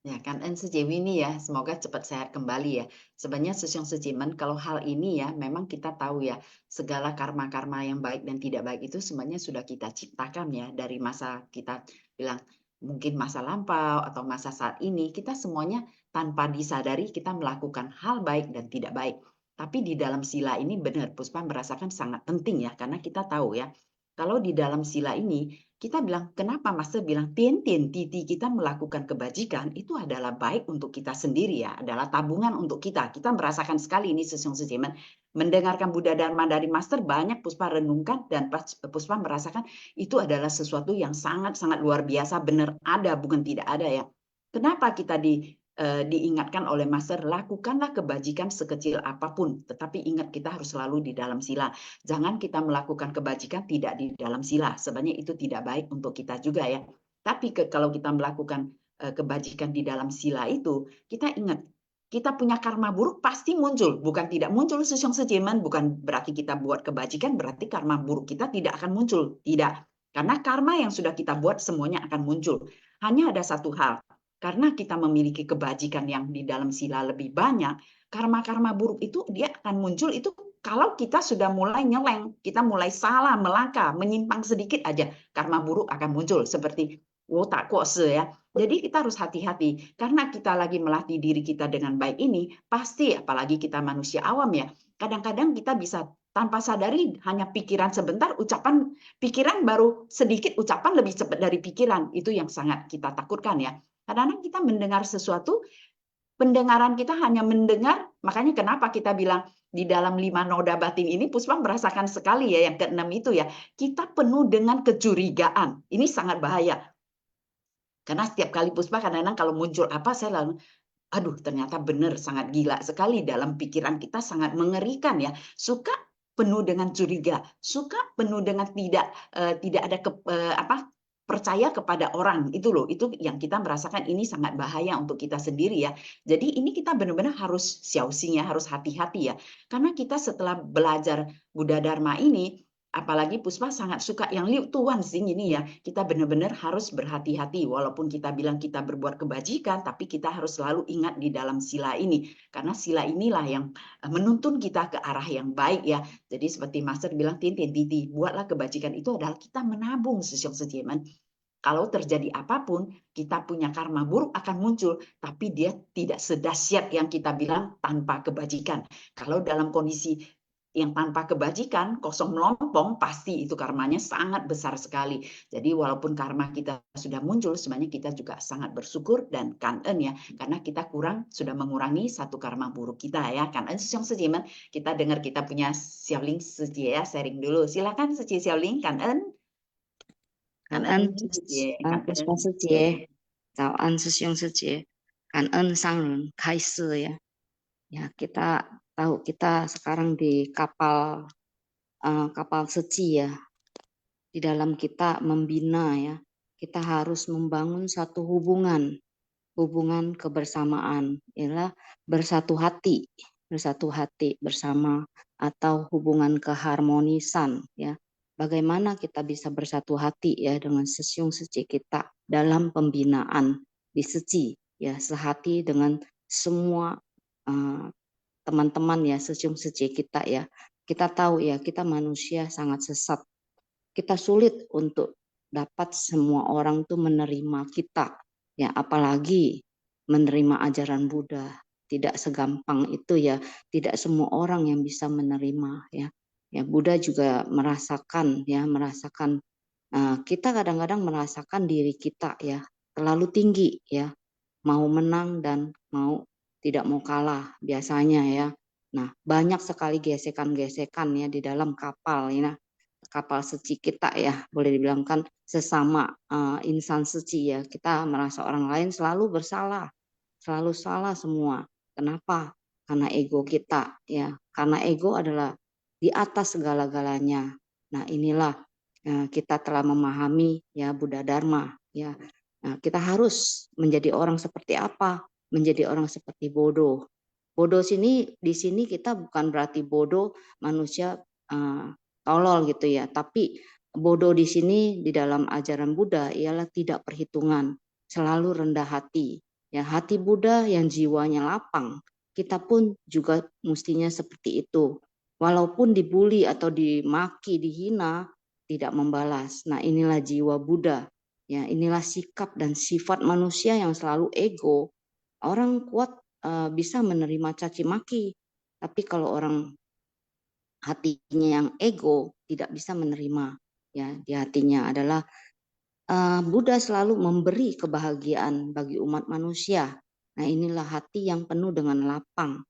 Speaker 2: Ya, kan en sejauh ini ya, semoga cepat sehat kembali ya. Sebenarnya sesyong sejiman, kalau hal ini ya, memang kita tahu ya, segala karma-karma yang baik dan tidak baik itu sebenarnya sudah kita ciptakan ya, dari masa kita bilang mungkin masa lampau atau masa saat ini, kita semuanya tanpa disadari kita melakukan hal baik dan tidak baik. Tapi di dalam sila ini benar, Puspa merasakan sangat penting ya, karena kita tahu ya, kalau di dalam sila ini, kita bilang, kenapa Master bilang tian-tian titi kita melakukan kebajikan itu adalah baik untuk kita sendiri ya, adalah tabungan untuk kita. Kita merasakan sekali ini sesyong sejeman. Mendengarkan Buddha Dharma dari Master banyak Puspa renungkan dan Puspa merasakan itu adalah sesuatu yang sangat-sangat luar biasa, benar ada, bukan tidak ada ya. Kenapa kita diingatkan oleh Master, lakukanlah kebajikan sekecil apapun, tetapi ingat kita harus selalu di dalam sila. Jangan kita melakukan kebajikan tidak di dalam sila. Sebenarnya itu tidak baik untuk kita juga ya. Tapi kalau kita melakukan kebajikan di dalam sila itu, kita ingat, kita punya karma buruk pasti muncul. Bukan tidak muncul sesyong sejeman, bukan berarti kita buat kebajikan, berarti karma buruk kita tidak akan muncul. Tidak. Karena karma yang sudah kita buat semuanya akan muncul. Hanya ada satu hal, karena kita memiliki kebajikan yang di dalam sila lebih banyak, karma-karma buruk itu dia akan muncul itu kalau kita sudah mulai nyeleng, kita mulai salah melangkah, menyimpang sedikit aja, karma buruk akan muncul seperti tak kuose ya. Jadi kita harus hati-hati karena kita lagi melatih diri kita dengan baik ini, pasti apalagi kita manusia awam ya. Kadang-kadang kita bisa tanpa sadari hanya pikiran sebentar, ucapan pikiran baru sedikit, ucapan lebih cepat dari pikiran. Itu yang sangat kita takutkan ya. Kadang-kadang kita mendengar sesuatu, pendengaran kita hanya mendengar, makanya kenapa kita bilang di dalam 5 noda batin ini, Puspa merasakan sekali ya, yang ke-6 itu ya, kita penuh dengan kecurigaan. Ini sangat bahaya. Karena setiap kali Puspa kadang-kadang kalau muncul apa, saya lalu, aduh ternyata benar, sangat gila sekali dalam pikiran kita, sangat mengerikan ya. Suka penuh dengan curiga, suka penuh dengan tidak ada percaya kepada orang, itu loh, itu yang kita merasakan ini sangat bahaya untuk kita sendiri ya. Jadi ini kita benar-benar harus xiaoxing ya, harus hati-hati ya. Karena kita setelah belajar Buddha Dharma ini, apalagi Puspa sangat suka yang Liu Tuan Xing ini ya, kita benar-benar harus berhati-hati. Walaupun kita bilang kita berbuat kebajikan, tapi kita harus selalu ingat di dalam sila ini. Karena sila inilah yang menuntun kita ke arah yang baik ya. Jadi seperti Master bilang, Tintin Titi, buatlah kebajikan itu adalah kita menabung sesyong sejeman. Kalau terjadi apapun, kita punya karma buruk akan muncul, tapi dia tidak sedahsyat yang kita bilang tanpa kebajikan. Kalau dalam kondisi yang tanpa kebajikan, kosong melompong, pasti itu karmanya sangat besar sekali. Jadi walaupun karma kita sudah muncul, sebenarnya kita juga sangat bersyukur dan kanen ya, karena kita sudah mengurangi satu karma buruk kita ya. Kanen sesyong sejiman, kita dengar kita punya Xiaoling Sejie ya, sharing dulu. Silakan Sejie Xiaoling, kanen.
Speaker 6: Cảm ơn Puspa sư姐, chào anh sư兄sư姐, cảm ơn sang人开示ya. Ya kita tahu kita sekarang di kapal kapal suci ya. Di dalam kita membina ya, kita harus membangun satu hubungan kebersamaan, ialah bersatu hati bersama, atau hubungan keharmonisan ya. Bagaimana kita bisa bersatu hati ya dengan sesiung seci kita dalam pembinaan di seci ya, sehati dengan semua teman-teman ya, sesiung seci kita ya. Kita tahu ya, kita manusia sangat sesat. Kita sulit untuk dapat semua orang tuh menerima kita ya, apalagi menerima ajaran Buddha. Tidak segampang itu ya, tidak semua orang yang bisa menerima ya. Ya, Buddha juga merasakan kita kadang-kadang merasakan diri kita ya terlalu tinggi ya, mau menang dan tidak mau kalah biasanya ya. Nah, banyak sekali gesekan-gesekan ya di dalam kapal ya, kapal suci kita ya, boleh dibilangkan sesama insan suci ya. Kita merasa orang lain selalu bersalah, selalu salah semua. Kenapa? Karena ego kita ya, karena ego adalah di atas segala-galanya. Nah, inilah kita telah memahami ya Buddha Dharma ya. Nah, kita harus menjadi orang seperti apa? Menjadi orang seperti bodoh. Bodoh di sini kita bukan berarti bodoh manusia tolol gitu ya, tapi bodoh di sini di dalam ajaran Buddha ialah tidak perhitungan, selalu rendah hati. Ya, hati Buddha yang jiwanya lapang, kita pun juga mestinya seperti itu. Walaupun dibully atau dimaki, dihina, tidak membalas. Nah, inilah jiwa Buddha. Ya, inilah sikap dan sifat manusia yang selalu ego. Orang kuat bisa menerima caci maki, tapi kalau orang hatinya yang ego tidak bisa menerima. Ya, di hatinya adalah Buddha selalu memberi kebahagiaan bagi umat manusia. Nah, inilah hati yang penuh dengan lapang.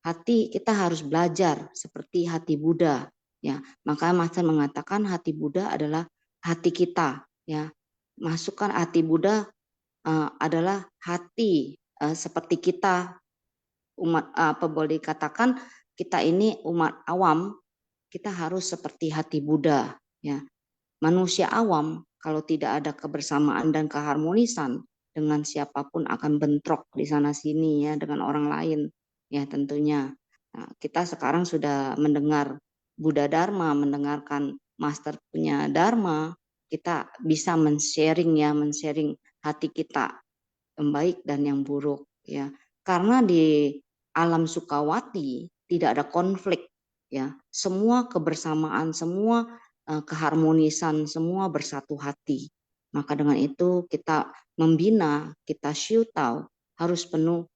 Speaker 6: Hati kita harus belajar seperti hati Buddha. Ya, maka Master mengatakan hati Buddha adalah hati kita. Ya, masukkan hati Buddha adalah hati seperti kita umat boleh dikatakan kita ini umat awam, kita harus seperti hati Buddha. Ya, manusia awam kalau tidak ada kebersamaan dan keharmonisan dengan siapapun akan bentrok di sana sini ya dengan orang lain ya tentunya. Nah, kita sekarang sudah mendengar Buddha Dharma, mendengarkan Master punya Dharma, kita bisa men-sharing hati kita yang baik dan yang buruk ya. Karena di alam Sukawati tidak ada konflik ya. Semua kebersamaan, semua keharmonisan, semua bersatu hati. Maka dengan itu kita membina, kita syutau harus penuh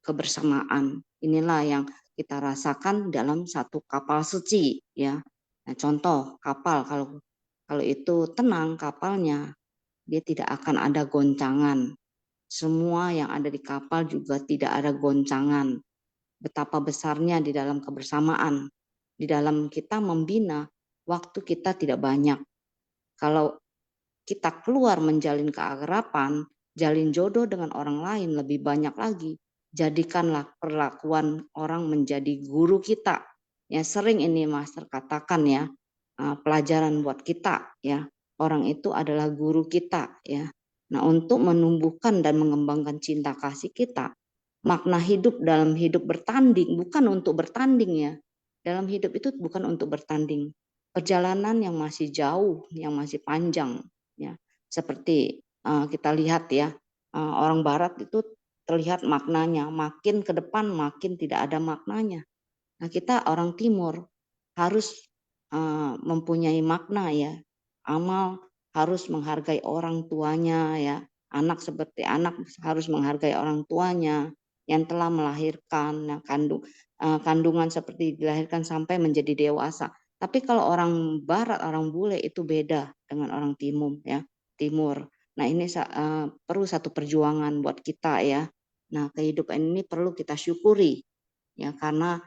Speaker 6: kebersamaan. Inilah yang kita rasakan dalam satu kapal suci ya. Nah, contoh kapal kalau itu tenang kapalnya, dia tidak akan ada goncangan. Semua yang ada di kapal juga tidak ada goncangan. Betapa besarnya di dalam kebersamaan. Di dalam kita membina, waktu kita tidak banyak. Kalau kita keluar menjalin keakraban, jalin jodoh dengan orang lain lebih banyak lagi. Jadikanlah perlakuan orang menjadi guru kita. Ya, sering ini Master katakan ya, pelajaran buat kita ya. Orang itu adalah guru kita ya. Nah, untuk menumbuhkan dan mengembangkan cinta kasih kita, makna hidup dalam hidup bertanding, bukan untuk bertanding ya. Dalam hidup itu bukan untuk bertanding. Perjalanan yang masih jauh, yang masih panjang ya. Seperti kita lihat ya, orang barat itu terlihat maknanya, makin ke depan makin tidak ada maknanya. Nah, kita orang timur harus mempunyai makna ya. Amal harus menghargai orang tuanya ya. Anak seperti anak harus menghargai orang tuanya yang telah melahirkan, nah, kandungan seperti dilahirkan sampai menjadi dewasa. Tapi kalau orang barat, orang bule itu beda dengan orang timur ya, timur. Nah, ini perlu satu perjuangan buat kita ya. Nah, kehidupan ini perlu kita syukuri ya, karena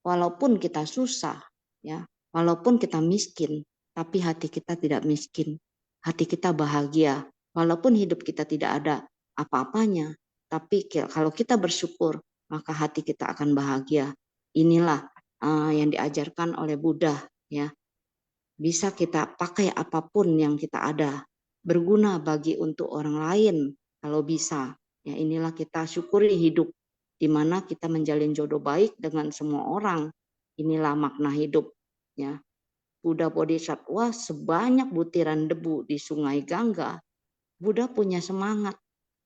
Speaker 6: walaupun kita susah ya, walaupun kita miskin, tapi hati kita tidak miskin. Hati kita bahagia. Walaupun hidup kita tidak ada apa-apanya, tapi kalau kita bersyukur, maka hati kita akan bahagia. Inilah yang diajarkan oleh Buddha ya. Bisa kita pakai apapun yang kita ada, berguna bagi untuk orang lain kalau bisa. Ya, inilah kita syukuri hidup di mana kita menjalin jodoh baik dengan semua orang. Inilah makna hidup ya. Buddha Bodhisattva sebanyak butiran debu di Sungai Gangga, Buddha punya semangat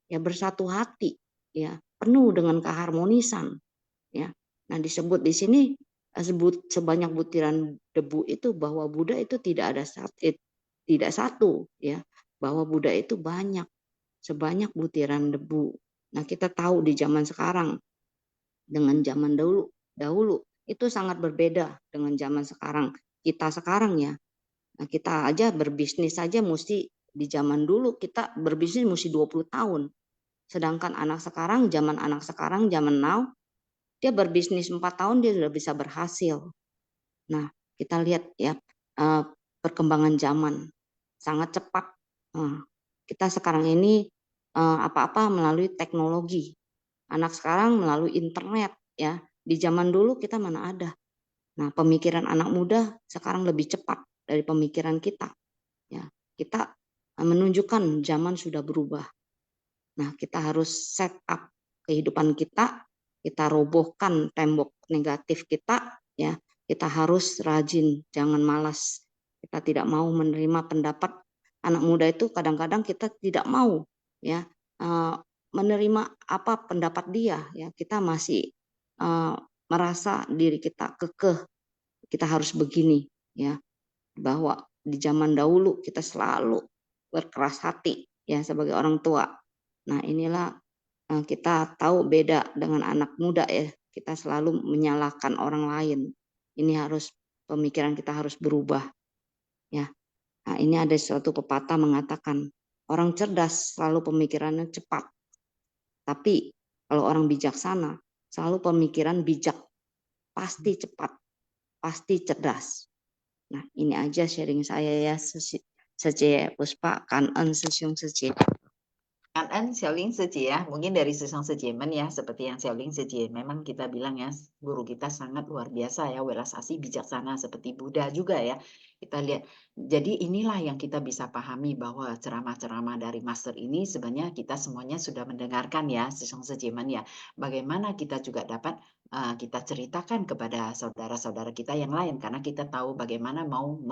Speaker 6: ya, bersatu hati ya, penuh dengan keharmonisan ya. Nah, disebut di sini sebut sebanyak butiran debu itu bahwa Buddha itu tidak satu ya, bahwa Buddha itu banyak, sebanyak butiran debu. Nah, kita tahu di zaman sekarang dengan zaman dahulu itu sangat berbeda dengan zaman sekarang. Kita sekarang ya, nah kita aja berbisnis saja mesti, di zaman dulu kita berbisnis mesti 20 tahun. Sedangkan anak sekarang, zaman now, dia berbisnis 4 tahun dia sudah bisa berhasil. Nah, kita lihat ya perkembangan zaman sangat cepat. Kita sekarang ini apa-apa melalui teknologi. Anak sekarang melalui internet ya. Di zaman dulu kita mana ada. Nah, pemikiran anak muda sekarang lebih cepat dari pemikiran kita. Ya, kita menunjukkan zaman sudah berubah. Nah, kita harus set up kehidupan kita robohkan tembok negatif kita ya. Kita harus rajin, jangan malas. Kita tidak mau menerima pendapat anak muda itu, kadang-kadang kita tidak mau ya menerima apa pendapat dia ya. Kita masih merasa diri kita kekeh, kita harus begini ya. Bahwa di zaman dahulu kita selalu berkeras hati ya sebagai orang tua. Nah, inilah kita tahu beda dengan anak muda ya. Kita selalu menyalahkan orang lain. Ini harus pemikiran kita harus berubah ya. Nah, ini ada suatu pepatah mengatakan orang cerdas selalu pemikirannya cepat. Tapi kalau orang bijaksana selalu pemikiran bijak, pasti cepat, pasti cerdas. Nah, ini aja sharing saya ya, Sece Puspa, Kanan Sesyung Sece.
Speaker 2: Kanan Xiaoling Sejie ya, mungkin dari Susong Sejemen ya, seperti yang Xiaoling Sejie, memang kita bilang ya, guru kita sangat luar biasa ya, welas asih bijaksana seperti Buddha juga ya. Kita lihat, jadi inilah yang kita bisa pahami bahwa ceramah-ceramah dari master ini sebenarnya kita semuanya sudah mendengarkan ya, Susong Sejemen ya. Bagaimana kita juga dapat kita ceritakan kepada saudara-saudara kita yang lain, karena kita tahu bagaimana mau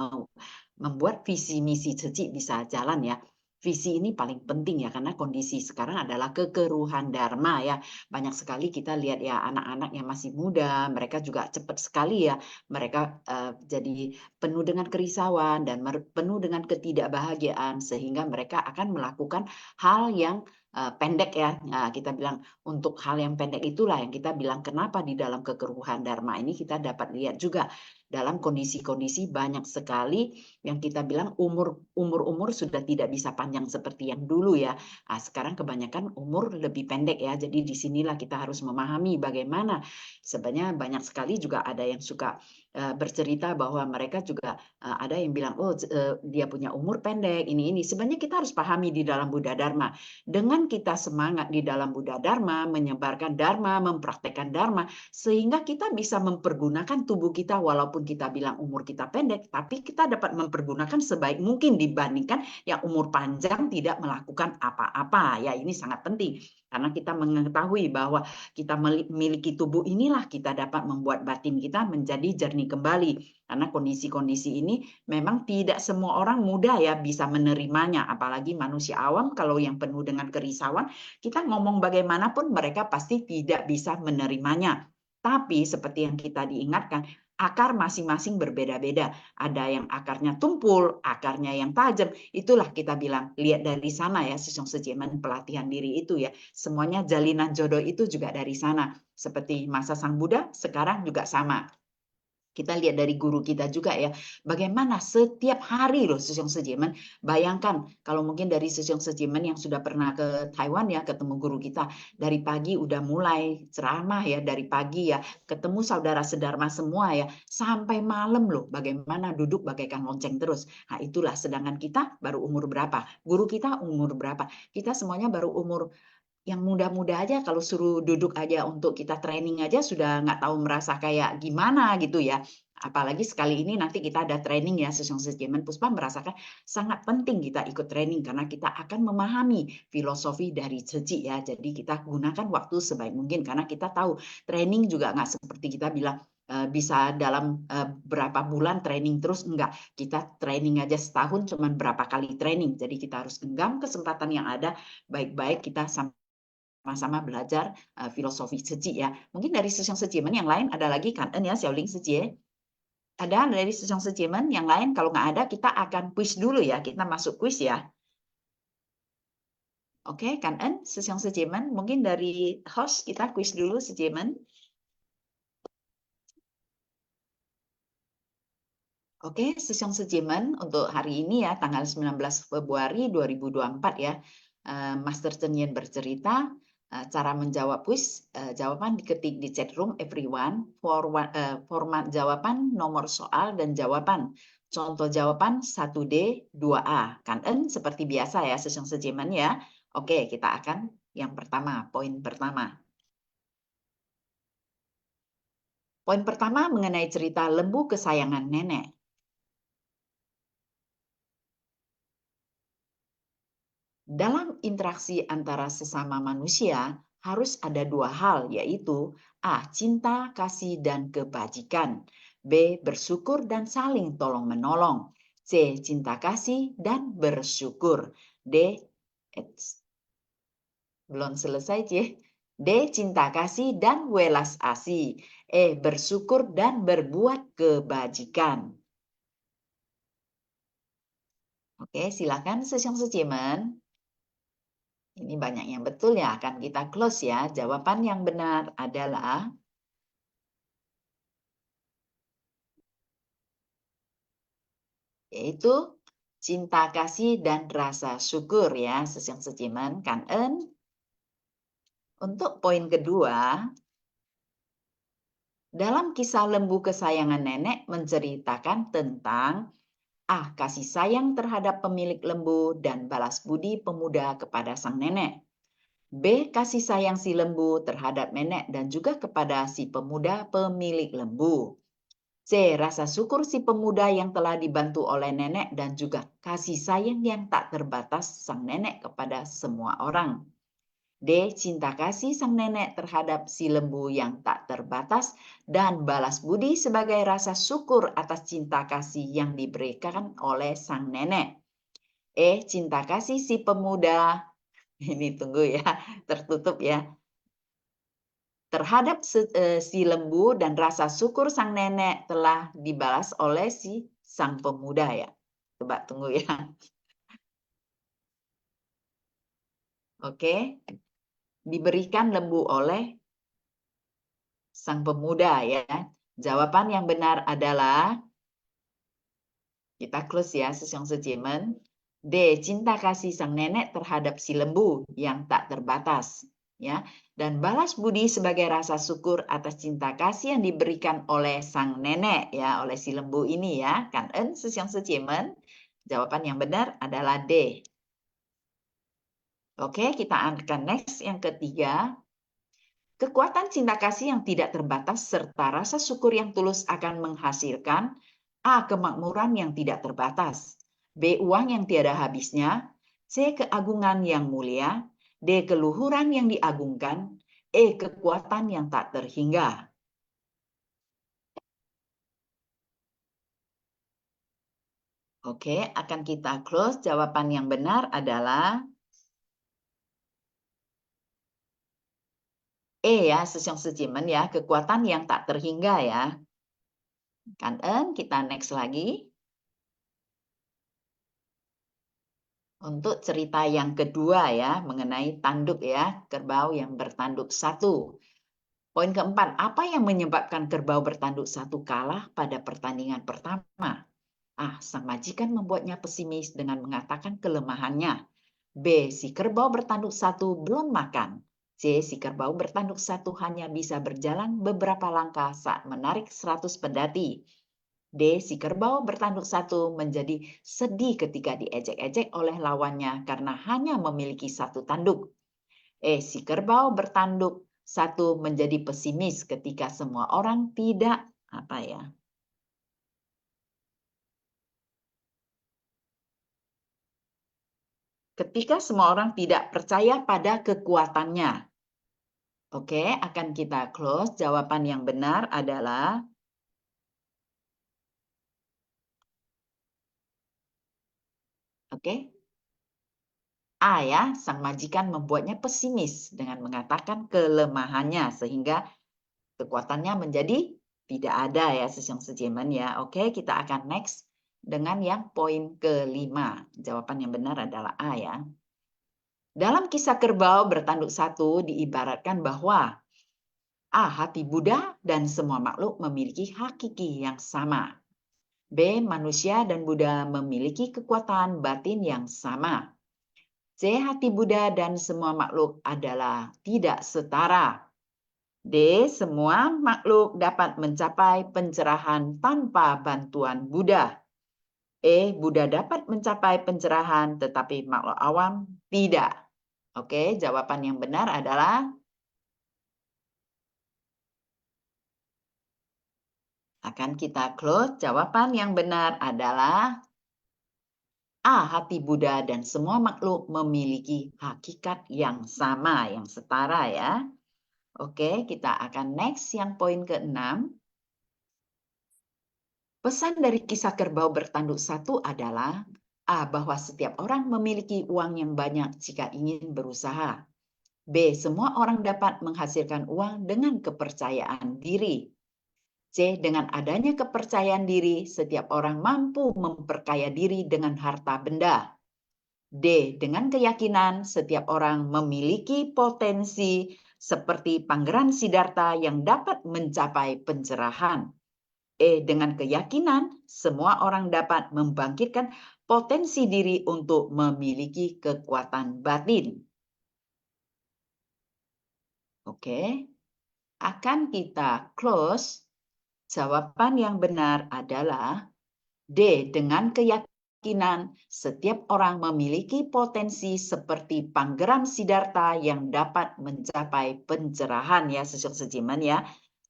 Speaker 2: membuat visi misi Ceci bisa jalan ya. Visi ini paling penting ya, karena kondisi sekarang adalah kekeruhan dharma ya. Banyak sekali kita lihat ya anak-anak yang masih muda, mereka juga cepat sekali ya. Mereka jadi penuh dengan kerisauan dan penuh dengan ketidakbahagiaan, sehingga mereka akan melakukan hal yang pendek ya. Nah, kita bilang untuk hal yang pendek itulah yang kita bilang kenapa di dalam kekeruhan dharma ini kita dapat lihat juga dalam kondisi-kondisi banyak sekali yang kita bilang umur sudah tidak bisa panjang seperti yang dulu ya. Nah, sekarang kebanyakan umur lebih pendek ya. Jadi disinilah kita harus memahami bagaimana sebenarnya banyak sekali juga ada yang suka bercerita bahwa mereka juga ada yang bilang dia punya umur pendek ini. Sebenarnya kita harus pahami di dalam Buddha Dharma. Dengan kita semangat di dalam Buddha Dharma, menyebarkan Dharma, mempraktekkan Dharma, sehingga kita bisa mempergunakan tubuh kita walaupun kita bilang umur kita pendek, tapi kita dapat mempergunakan sebaik mungkin dibandingkan yang umur panjang tidak melakukan apa-apa. Ya, ini sangat penting karena kita mengetahui bahwa kita memiliki tubuh inilah kita dapat membuat batin kita menjadi jernih kembali. Karena kondisi-kondisi ini memang tidak semua orang mudah ya bisa menerimanya, apalagi manusia awam kalau yang penuh dengan kerisauan, kita ngomong bagaimanapun mereka pasti tidak bisa menerimanya. Tapi seperti yang kita diingatkan, akar masing-masing berbeda-beda. Ada yang akarnya tumpul, akarnya yang tajam. Itulah kita bilang, lihat dari sana ya, Susong Sejemen pelatihan diri itu ya. Semuanya jalinan jodoh itu juga dari sana. Seperti masa Sang Buddha, sekarang juga sama. Kita lihat dari guru kita juga ya, bagaimana setiap hari loh Susong Sejemen. Bayangkan kalau mungkin dari Susong Sejemen yang sudah pernah ke Taiwan ya, ketemu guru kita, dari pagi udah mulai ceramah ya, dari pagi ya, ketemu saudara sedharma semua ya, sampai malam loh, bagaimana duduk bagaikan lonceng terus. Nah itulah, sedangkan kita baru umur berapa? Guru kita umur berapa? Kita semuanya baru umur yang muda-muda aja kalau suruh duduk aja untuk kita training aja sudah nggak tahu merasa kayak gimana gitu ya. Apalagi sekali ini nanti kita ada training ya, Sesongsejemen Puspa merasakan sangat penting kita ikut training karena kita akan memahami filosofi dari Ceci ya. Jadi kita gunakan waktu sebaik mungkin karena kita tahu training juga nggak seperti kita bilang bisa dalam berapa bulan training terus, enggak. Kita training aja setahun cuman berapa kali training. Jadi kita harus genggam kesempatan yang ada, baik-baik kita sama-sama belajar filosofi Ceci ya. Mungkin dari Sesongsejemen yang lain ada lagi kan ya, Xiaoling Ceci. Ada dari Sesongsejemen yang lain? Kalau nggak ada kita akan quiz dulu ya. Kita masuk quiz ya. Oke, kan Sesongsejemen. Mungkin dari host kita quiz dulu Sejemen. Oke, Sesongsejemen untuk hari ini ya, tanggal 19 Februari 2024 ya. Master Chen Yen bercerita, cara menjawab quiz, jawaban diketik di chat room everyone, format jawaban, nomor soal, dan jawaban. Contoh jawaban 1D, 2A. Kan seperti biasa ya, Sesongsejemen ya. Oke, kita akan yang pertama, poin pertama. Poin pertama mengenai cerita lembu kesayangan nenek. Dalam interaksi antara sesama manusia, harus ada dua hal, yaitu A. Cinta, kasih, dan kebajikan. B. Bersyukur dan saling tolong-menolong. C. Cinta kasih dan bersyukur. D. Belum selesai, C. D. Cinta kasih dan welas asih. E. Bersyukur dan berbuat kebajikan. Oke, silakan Sesongsejemen. Ini banyak yang betul ya, akan kita close ya. Jawaban yang benar adalah yaitu cinta kasih dan rasa syukur ya, Sesongsejemen kan en. Untuk poin kedua, dalam kisah lembu kesayangan nenek menceritakan tentang A. Kasih sayang terhadap pemilik lembu dan balas budi pemuda kepada sang nenek. B. Kasih sayang si lembu terhadap nenek dan juga kepada si pemuda pemilik lembu. C. Rasa syukur si pemuda yang telah dibantu oleh nenek dan juga kasih sayang yang tak terbatas sang nenek kepada semua orang. D. Cinta kasih sang nenek terhadap si lembu yang tak terbatas dan balas budi sebagai rasa syukur atas cinta kasih yang diberikan oleh sang nenek. E. Cinta kasih si pemuda, ini tunggu ya, tertutup ya, terhadap si lembu dan rasa syukur sang nenek telah dibalas oleh si sang pemuda ya. Coba tunggu ya. Oke. Diberikan lembu oleh sang pemuda ya. Jawaban yang benar adalah, kita close ya, Sesongsejemen. D. Cinta kasih sang nenek terhadap si lembu yang tak terbatas. Ya, dan balas budi sebagai rasa syukur atas cinta kasih yang diberikan oleh sang nenek ya, oleh si lembu ini ya. Kan Sesongsejemen. Jawaban yang benar adalah D. Oke, kita akan next yang ketiga. Kekuatan cinta kasih yang tidak terbatas serta rasa syukur yang tulus akan menghasilkan A. Kemakmuran yang tidak terbatas, B. Uang yang tiada habisnya, C. Keagungan yang mulia, D. Keluhuran yang diagungkan, E. Kekuatan yang tak terhingga. Oke, akan kita close. Jawaban yang benar adalah E ya, Sesongsejemen ya, kekuatan yang tak terhingga ya. Kan kita next lagi. Untuk cerita yang kedua ya, mengenai tanduk ya, kerbau yang bertanduk satu. Poin keempat, apa yang menyebabkan kerbau bertanduk satu kalah pada pertandingan pertama? A. Sang majikan membuatnya pesimis dengan mengatakan kelemahannya. B. Si kerbau bertanduk satu belum makan. C. Si kerbau bertanduk satu hanya bisa berjalan beberapa langkah saat menarik 100 pendati. D. Si kerbau bertanduk satu menjadi sedih ketika diejek-ejek oleh lawannya karena hanya memiliki satu tanduk. Si kerbau bertanduk satu menjadi pesimis ketika semua orang tidak apa ya? Ketika semua orang tidak percaya pada kekuatannya. Oke, akan kita close. Jawaban yang benar adalah oke. A ya, sang majikan membuatnya pesimis dengan mengatakan kelemahannya sehingga kekuatannya menjadi tidak ada ya Sesyong Sejemen ya. Oke, kita akan next dengan yang poin kelima. Jawaban yang benar adalah A ya. Dalam kisah kerbau bertanduk satu diibaratkan bahwa A. Hati Buddha dan semua makhluk memiliki hakiki yang sama. B. Manusia dan Buddha memiliki kekuatan batin yang sama. C. Hati Buddha dan semua makhluk adalah tidak setara. D. Semua makhluk dapat mencapai pencerahan tanpa bantuan Buddha. E. Buddha dapat mencapai pencerahan tetapi makhluk awam tidak. Oke, jawaban yang benar adalah akan kita close. Jawaban yang benar adalah A. Hati Buddha dan semua makhluk memiliki hakikat yang sama, yang setara ya. Oke, kita akan next yang poin ke-6. Pesan dari kisah kerbau bertanduk satu adalah A. Bahwa setiap orang memiliki uang yang banyak jika ingin berusaha. B. Semua orang dapat menghasilkan uang dengan kepercayaan diri. C. Dengan adanya kepercayaan diri, setiap orang mampu memperkaya diri dengan harta benda. D. Dengan keyakinan, setiap orang memiliki potensi seperti Pangeran Siddhartha yang dapat mencapai pencerahan. E. Dengan keyakinan, semua orang dapat membangkitkan potensi diri untuk memiliki kekuatan batin. Oke, akan kita close. Jawaban yang benar adalah D. Dengan keyakinan, setiap orang memiliki potensi seperti Pangeran Siddhartha yang dapat mencapai pencerahan ya, Sesyong Sejiman ya.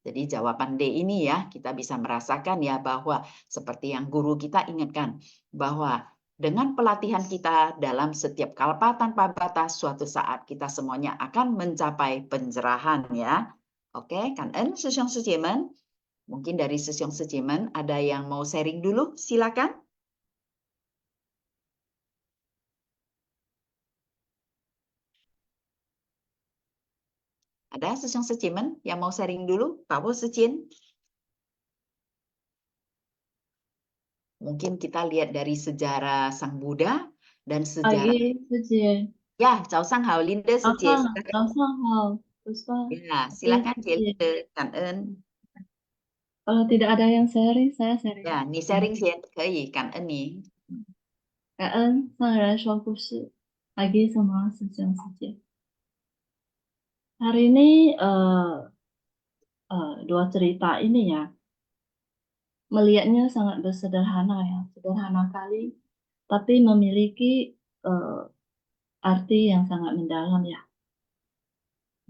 Speaker 2: Jadi jawaban D ini ya, kita bisa merasakan ya bahwa seperti yang guru kita ingatkan, bahwa dengan pelatihan kita dalam setiap kalpa tanpa batas, suatu saat kita semuanya akan mencapai pencerahan ya. Oke, kan Sesyong Sejiman. Mungkin dari Sesyong Sejiman ada yang mau sharing dulu, silakan. Ada Sesyong Sejiman yang mau sharing dulu, Pak Wo Sechin? Mungkin kita lihat dari sejarah Sang Buddha dan sejarah
Speaker 7: 师姐，
Speaker 2: ya, Chao Sang Hao Linde
Speaker 7: 早
Speaker 2: Sechin.
Speaker 7: 上早上好，不是吧？
Speaker 2: Ya,
Speaker 7: 谢
Speaker 2: silakan
Speaker 7: 谢。
Speaker 2: Linde, Kan
Speaker 7: Kalau tidak ada yang sharing, saya sharing.
Speaker 2: Ya, ni sharing Sien, Kei, Kan ni.
Speaker 7: 感恩上人说故事，pagi semua Sesyong Sejian. Hari ini dua cerita ini ya, melihatnya sangat bersederhana ya, sederhana kali, tapi memiliki arti yang sangat mendalam ya.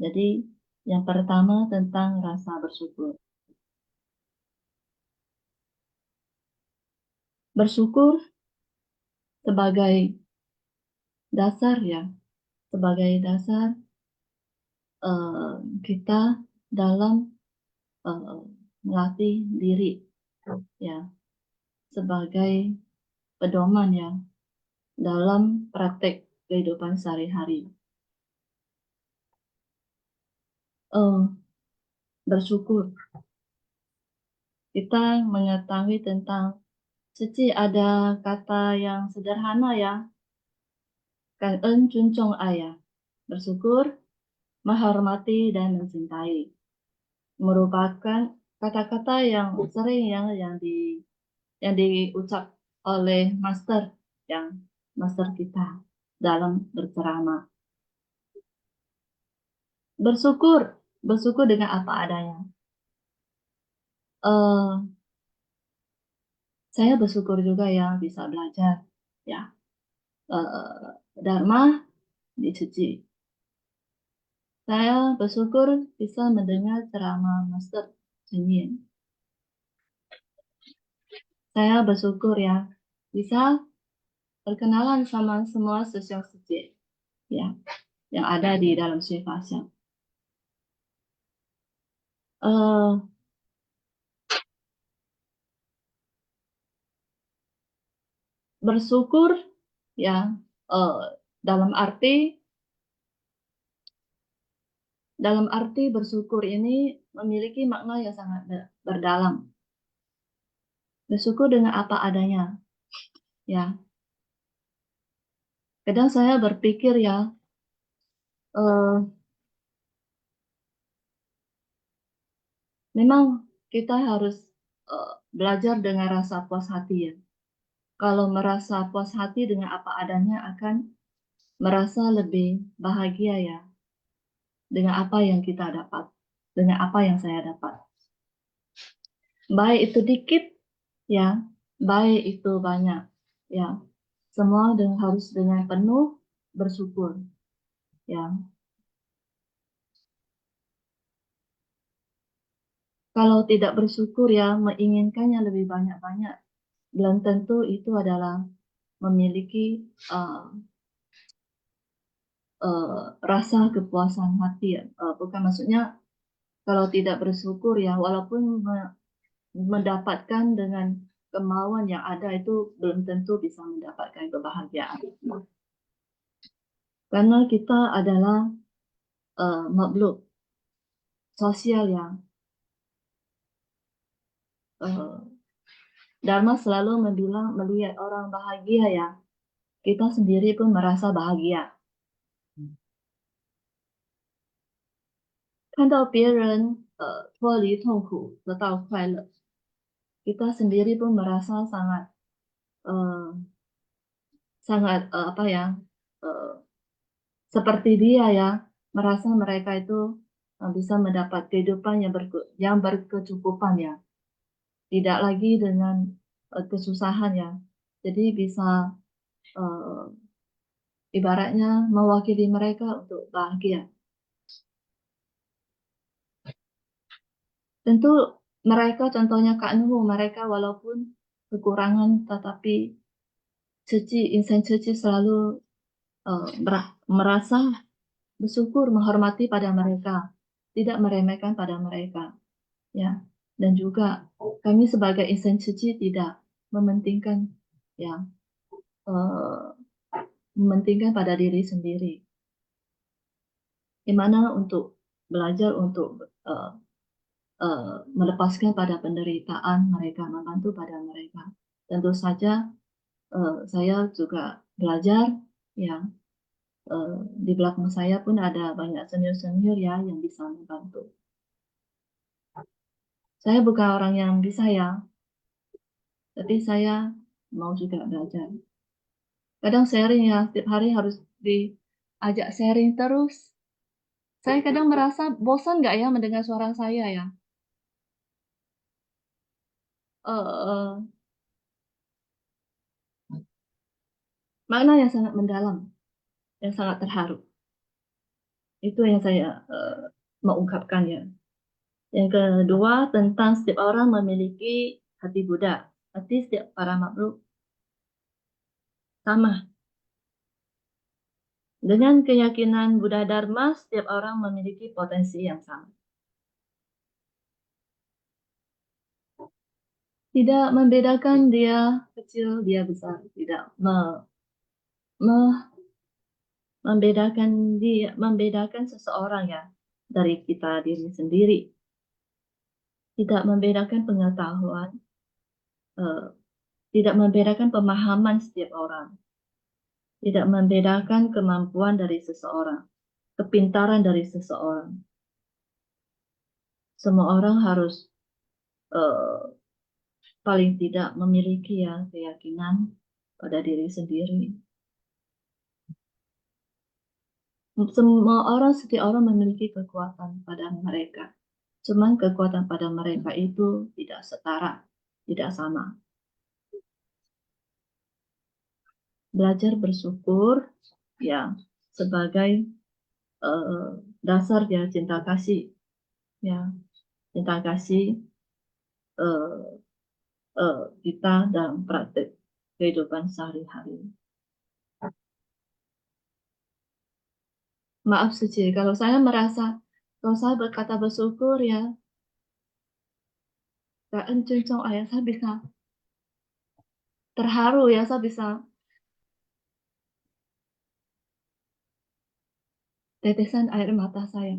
Speaker 7: Jadi yang pertama tentang rasa bersyukur. Bersyukur sebagai dasar ya, sebagai dasar kita dalam melatih diri ya, sebagai pedoman ya dalam praktek kehidupan sehari-hari. Bersyukur, kita mengetahui tentang Seci ada kata yang sederhana ya, Kan Juncong Ayah, bersyukur, menghormati dan mencintai, merupakan kata-kata yang sering yang diucap oleh master kita dalam berceramah. Bersyukur dengan apa adanya. Saya bersyukur juga ya bisa belajar ya Dharma di Seci. Saya bersyukur bisa mendengar ceramah Master Chen Yin. Saya bersyukur ya bisa berkenalan sama semua sesiong sejak ya yang ada di dalam Sui Fashion. Bersyukur ya dalam arti bersyukur ini memiliki makna yang sangat berdalam. Bersyukur dengan apa adanya ya. Kadang saya berpikir ya memang kita harus belajar dengan rasa puas hati ya. Kalau merasa puas hati dengan apa adanya akan merasa lebih bahagia ya dengan apa yang kita dapat, dengan apa yang saya dapat. Baik itu dikit ya, baik itu banyak ya. Semua harus dengan penuh bersyukur ya. Kalau tidak bersyukur ya, menginginkannya lebih banyak-banyak, belum tentu itu adalah memiliki rasa kepuasan hati ya. Bukan maksudnya kalau tidak bersyukur ya, walaupun mendapatkan dengan kemauan yang ada itu belum tentu bisa mendapatkan kebahagiaan. Karena kita adalah makhluk sosial yang Dharma selalu melihat orang bahagia ya, kita sendiri pun merasa bahagia. 看到别人脱离痛苦得到快乐 kita sendiri pun merasa sangat seperti dia ya, merasa mereka itu bisa mendapat kehidupan yang berkecukupan ya, tidak lagi dengan kesusahan ya, jadi bisa ibaratnya mewakili mereka untuk bahagia. Tentu mereka, contohnya Kak Nuhu, mereka walaupun kekurangan tetapi insan suci selalu merasa bersyukur, menghormati pada mereka, tidak meremehkan pada mereka, ya. Dan juga kami sebagai insan suci tidak mementingkan, ya, mementingkan pada diri sendiri. Gimana untuk belajar untuk melepaskan pada penderitaan mereka, membantu pada mereka. Tentu saja saya juga belajar, ya. Di belakang saya pun ada banyak senior-senior ya yang bisa membantu. Saya bukan orang yang bisa ya, tapi saya mau juga belajar. Kadang sharing ya, setiap hari harus diajak sharing terus. Saya kadang merasa bosan nggak ya mendengar suara saya ya. Makna yang sangat mendalam, yang sangat terharu. Itu yang saya mau ungkapkan ya. Yang kedua, tentang setiap orang memiliki hati Buddha. Hati setiap para makhluk sama. Dengan keyakinan Buddha Dharma, setiap orang memiliki potensi yang sama. Tidak membedakan dia kecil, dia besar. Tidak membedakan seseorang ya dari kita diri sendiri. Tidak membedakan pengetahuan, tidak membedakan pemahaman setiap orang, tidak membedakan kemampuan dari seseorang, kepintaran dari seseorang. Semua orang harus paling tidak memiliki ya keyakinan pada diri sendiri. Setiap orang memiliki kekuatan pada mereka. Cuman kekuatan pada mereka itu tidak setara, tidak sama. Belajar bersyukur ya sebagai dasar ya cinta kasih, ya cinta kasih kita dalam praktek kehidupan sehari-hari. Maaf Suci, kalau saya merasa, kalau saya berkata bersyukur ya, Kak Cuncong ayah saya bisa terharu ya, saya bisa tetesan air mata saya.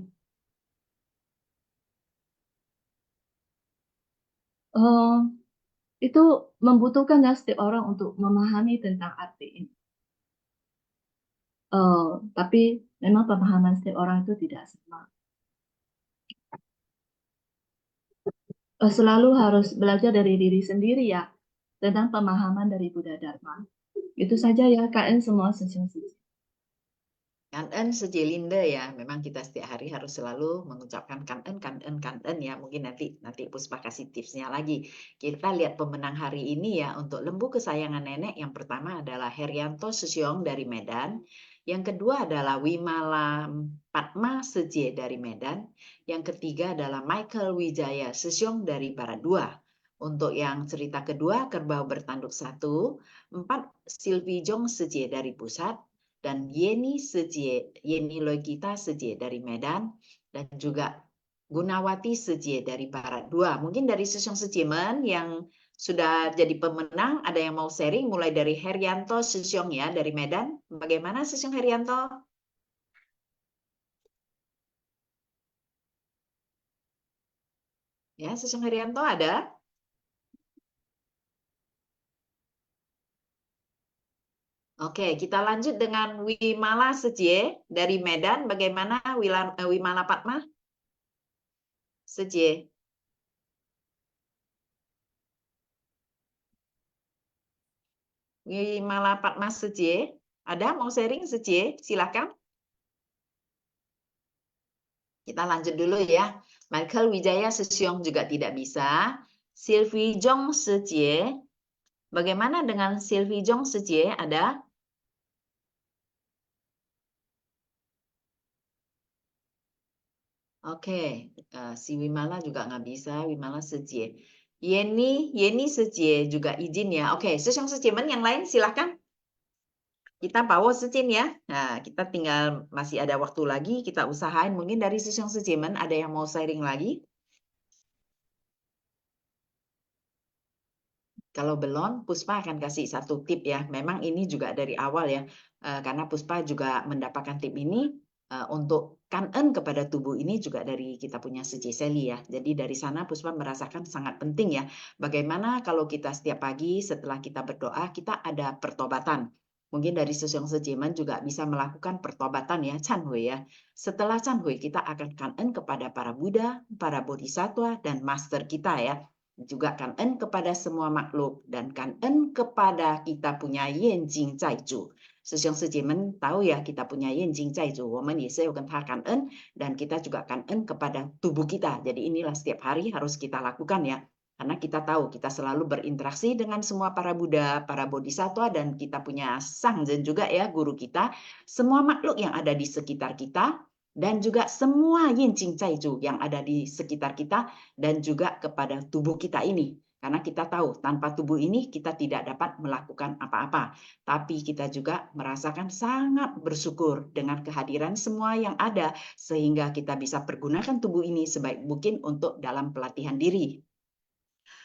Speaker 7: Itu membutuhkan ya setiap orang untuk memahami tentang arti ini. Tapi memang pemahaman setiap orang itu tidak sama. Selalu harus belajar dari diri sendiri ya, tentang pemahaman dari Buddha Dharma. Itu saja ya KN semua sesi.
Speaker 2: Kangen sejelinde ya, memang kita setiap hari harus selalu mengucapkan kangen ya. Mungkin nanti Puspa kasih tipsnya lagi. Kita lihat pemenang hari ini ya untuk lembu kesayangan nenek. Yang pertama adalah Herianto Susyong dari Medan. Yang kedua adalah Wimala Padma Seje dari Medan. Yang ketiga adalah Michael Wijaya Susyong dari Baradua. Untuk yang cerita kedua, Kerbau Bertanduk 1, 4 Silvi Jong Seje dari Pusat, dan Yeni Logita Seje dari Medan, dan juga Gunawati Seje dari Barat 2. Mungkin dari Susyong Sejemen yang sudah jadi pemenang, ada yang mau sharing mulai dari Herianto Susyong ya dari Medan. Bagaimana Susyong Herianto? Ya, Susyong Herianto ada? Oke, kita lanjut dengan Wimala Seje dari Medan. Bagaimana Wimala Padma Seje? Wimala Padma Seje, ada mau sharing Seje? Silakan. Kita lanjut dulu ya. Michael Wijaya Susyong juga tidak bisa. Silvi Jong Seje. Bagaimana dengan Silvi Jong Seje? Ada? Oke, si Wimala juga nggak bisa. Wimala Seje. Yeni Seje juga izin ya. Oke, Susyong Sejemen yang lain silahkan. Kita bawa Secin ya. Nah, kita tinggal masih ada waktu lagi. Kita usahain mungkin dari Susyong Sejemen ada yang mau sharing lagi. Kalau belum, Puspa akan kasih satu tip ya. Memang ini juga dari awal ya. Karena Puspa juga mendapatkan tip ini untuk kangen kepada tubuh ini juga dari kita punya Seje Seli ya. Jadi dari sana Puspa merasakan sangat penting ya. Bagaimana kalau kita setiap pagi setelah kita berdoa, kita ada pertobatan. Mungkin dari Susyong Sejemen juga bisa melakukan pertobatan ya, Chanhui ya. Setelah Chanhui kita akan kangen kepada para Buddha, para Bodhisattva, dan Master kita ya. Juga kangen kepada semua makhluk dan kangen kepada kita punya Yanjing Zaizu. Susyong Sejemen tahu ya kita punya Yanjing Zaizu. Woman Yese kangen dan kita juga kangen kepada tubuh kita. Jadi inilah setiap hari harus kita lakukan ya. Karena kita tahu kita selalu berinteraksi dengan semua para Buddha, para Bodhisattva, dan kita punya Sangzen juga ya, guru kita. Semua makhluk yang ada di sekitar kita, dan juga semua Yinjing Zaizu yang ada di sekitar kita, dan juga kepada tubuh kita ini. Karena kita tahu tanpa tubuh ini kita tidak dapat melakukan apa-apa. Tapi kita juga merasakan sangat bersyukur dengan kehadiran semua yang ada, sehingga kita bisa pergunakan tubuh ini sebaik mungkin untuk dalam pelatihan diri.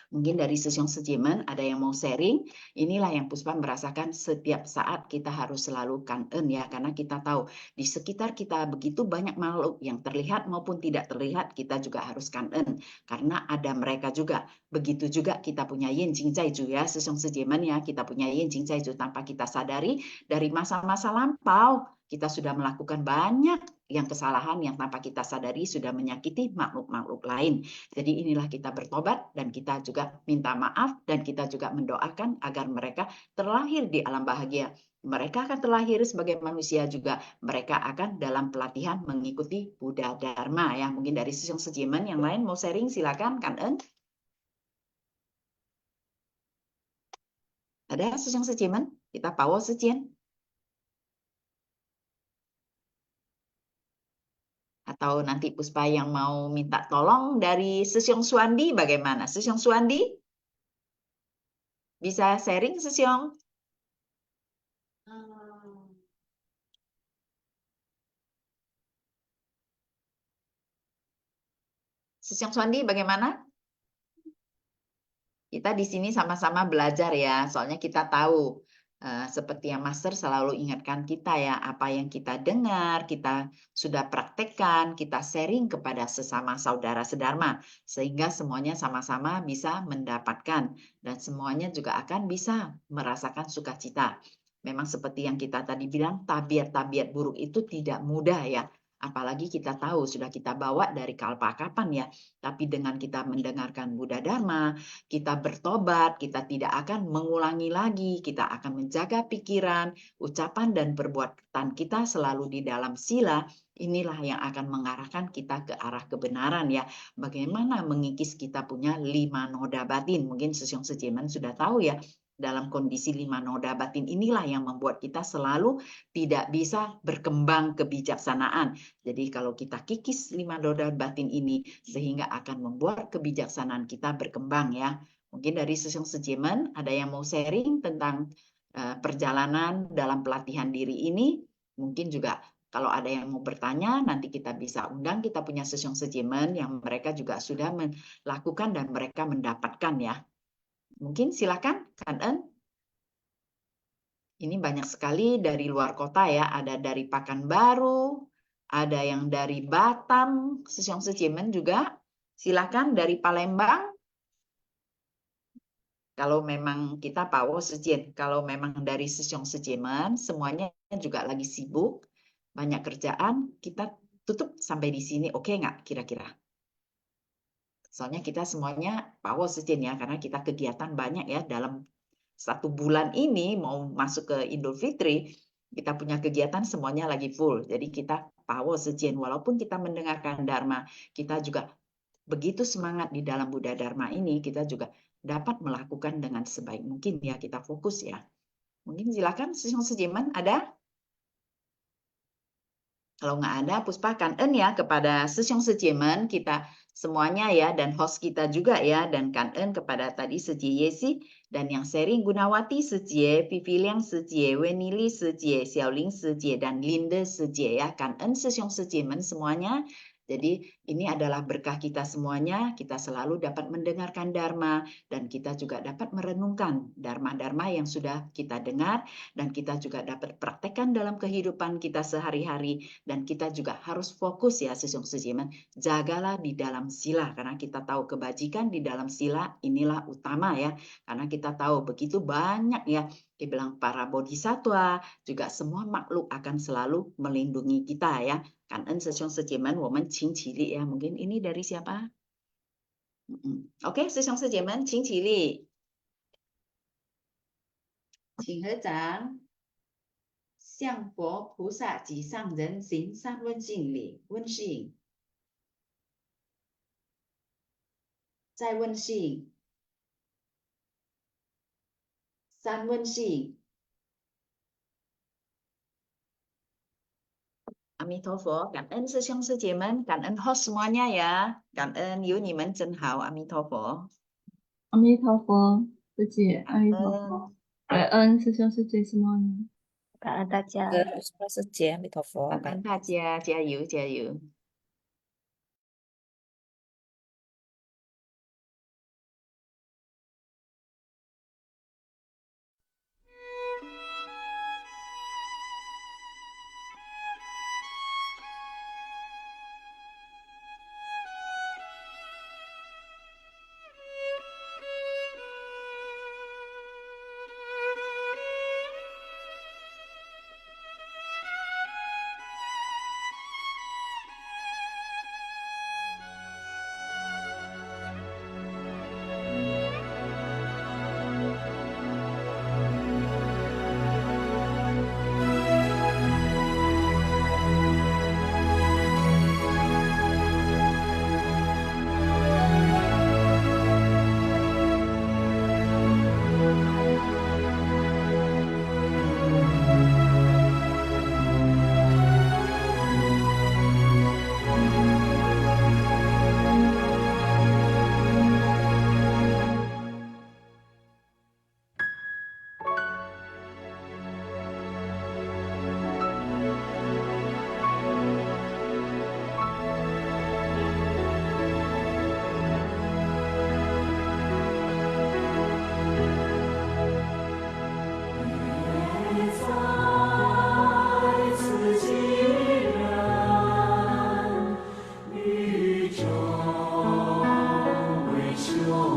Speaker 2: Mungkin dari Susyong Sejemen ada yang mau sharing. Inilah yang Puspa merasakan setiap saat kita harus selalu kangen ya. Karena kita tahu di sekitar kita begitu banyak makhluk yang terlihat maupun tidak terlihat, kita juga harus kangen. Karena ada mereka juga. Begitu juga kita punya Yanjing Zaizu ya. Susyong Sejemen ya, kita punya Yanjing Zaizu tanpa kita sadari dari masa-masa lampau. Kita sudah melakukan banyak yang kesalahan yang tanpa kita sadari sudah menyakiti makhluk-makhluk lain. Jadi inilah kita bertobat dan kita juga minta maaf dan kita juga mendoakan agar mereka terlahir di alam bahagia. Mereka akan terlahir sebagai manusia juga. Mereka akan dalam pelatihan mengikuti Buddha Dharma ya. Mungkin dari Susyong Sejemen yang lain mau sharing silakan Kangen. Ada Susyong Sejemen? Kita power Sejen. Atau nanti Puspa yang mau minta tolong dari Sesyong Suandi bagaimana? Sesyong Suandi? Bisa sharing Sesyong? Sesyong Suandi bagaimana? Kita di sini sama-sama belajar ya, soalnya kita tahu seperti yang Master selalu ingatkan kita ya, apa yang kita dengar, kita sudah praktekkan, kita sharing kepada sesama saudara sedharma, sehingga semuanya sama-sama bisa mendapatkan dan semuanya juga akan bisa merasakan sukacita. Memang seperti yang kita tadi bilang, tabiat-tabiat buruk itu tidak mudah ya. Apalagi kita tahu sudah kita bawa dari kalpa kapan ya. Tapi dengan kita mendengarkan Buddha Dharma, kita bertobat, kita tidak akan mengulangi lagi, kita akan menjaga pikiran, ucapan, dan perbuatan kita selalu di dalam sila. Inilah yang akan mengarahkan kita ke arah kebenaran ya. Bagaimana mengikis kita punya 5 noda batin. Mungkin Sesyong Sejeman sudah tahu ya, dalam kondisi 5 noda batin inilah yang membuat kita selalu tidak bisa berkembang kebijaksanaan. Jadi kalau kita kikis 5 noda batin ini, sehingga akan membuat kebijaksanaan kita berkembang ya. Mungkin dari Sesyong Sejeman ada yang mau sharing tentang perjalanan dalam pelatihan diri ini. Mungkin juga kalau ada yang mau bertanya, nanti kita bisa undang, kita punya Sesyong Sejeman yang mereka juga sudah melakukan dan mereka mendapatkan ya. Mungkin silakan, Kan En. Ini banyak sekali dari luar kota ya, ada dari Pekanbaru, ada yang dari Batam, Sesyong Sejeman juga. Silakan dari Palembang. Kalau memang kita Pawo Sejen, kalau memang dari Sesyong Sejeman, semuanya juga lagi sibuk, banyak kerjaan, kita tutup sampai di sini, oke nggak kira-kira? Soalnya kita semuanya Pawo Sejen ya, karena kita kegiatan banyak ya dalam 1 bulan ini mau masuk ke Idul Fitri, kita punya kegiatan semuanya lagi full. Jadi kita Pawo Sejen, walaupun kita mendengarkan Dharma, kita juga begitu semangat di dalam Buddha Dharma ini, kita juga dapat melakukan dengan sebaik mungkin ya, kita fokus ya. Mungkin silakan Sesyong Sejeman ada? Kalau nggak ada, Puspa Kan En ya kepada Sesyong Sejeman, kita semuanya ya, dan host kita juga ya, dan Kan En kepada tadi Sejie Yesi, dan yang sharing Gunawati Sejie, Vivi Liang Sejie, Wenili Sejie, Xiaoling Sejie, dan Linde Sejie ya, Kan En Sesyong Sejeman semuanya. Jadi ini adalah berkah kita semuanya, kita selalu dapat mendengarkan Dharma, dan kita juga dapat merenungkan Dharma-Dharma yang sudah kita dengar, dan kita juga dapat praktekkan dalam kehidupan kita sehari-hari, dan kita juga harus fokus ya Sesyong Sejeman, jagalah di dalam sila, karena kita tahu kebajikan di dalam sila inilah utama ya, karena kita tahu begitu banyak ya, dibilang para bodhisattva, juga semua makhluk akan selalu melindungi kita ya. Kan En Sesyong Sejeman, woman Qing Qili ya, mungkin ini dari siapa? Oke, Sesyong Sejeman, Qing Qili. Qing He Zhang. 向佛菩萨及上人行三问性礼，问性，再问性，三问性。阿弥陀佛，感恩师兄师姐们，感恩 host semuanya ya，感恩有你们真好，阿弥陀佛。
Speaker 7: 阿弥陀佛，师姐，阿弥陀
Speaker 2: 嗯
Speaker 7: 佛，感恩师兄师姐semuanya。
Speaker 8: 感恩大家。
Speaker 1: Puspa Sejen, A弥陀佛，
Speaker 2: 感恩大家，加油加油！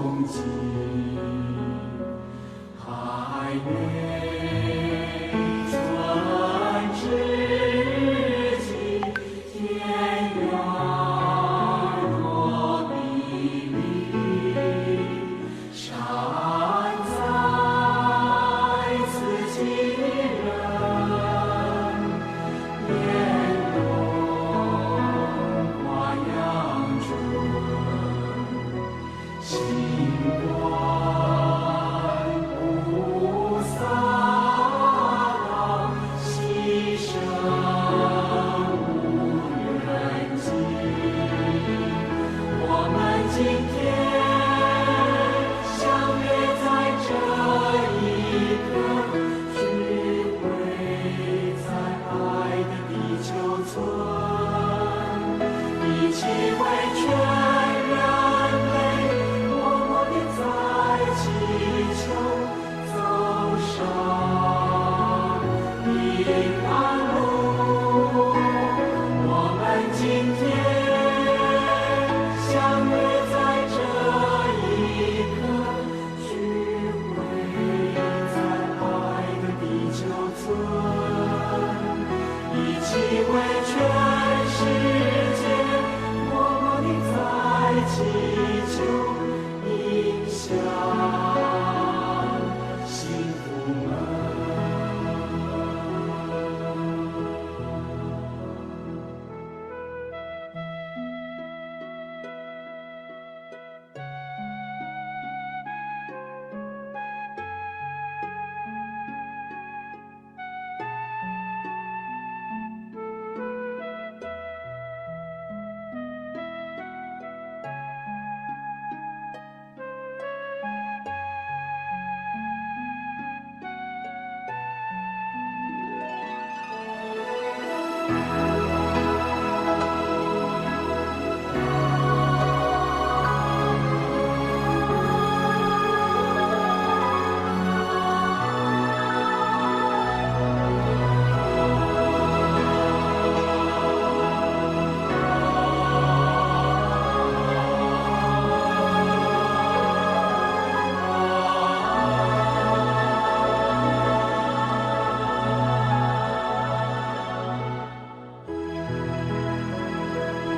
Speaker 8: 憧憬，还没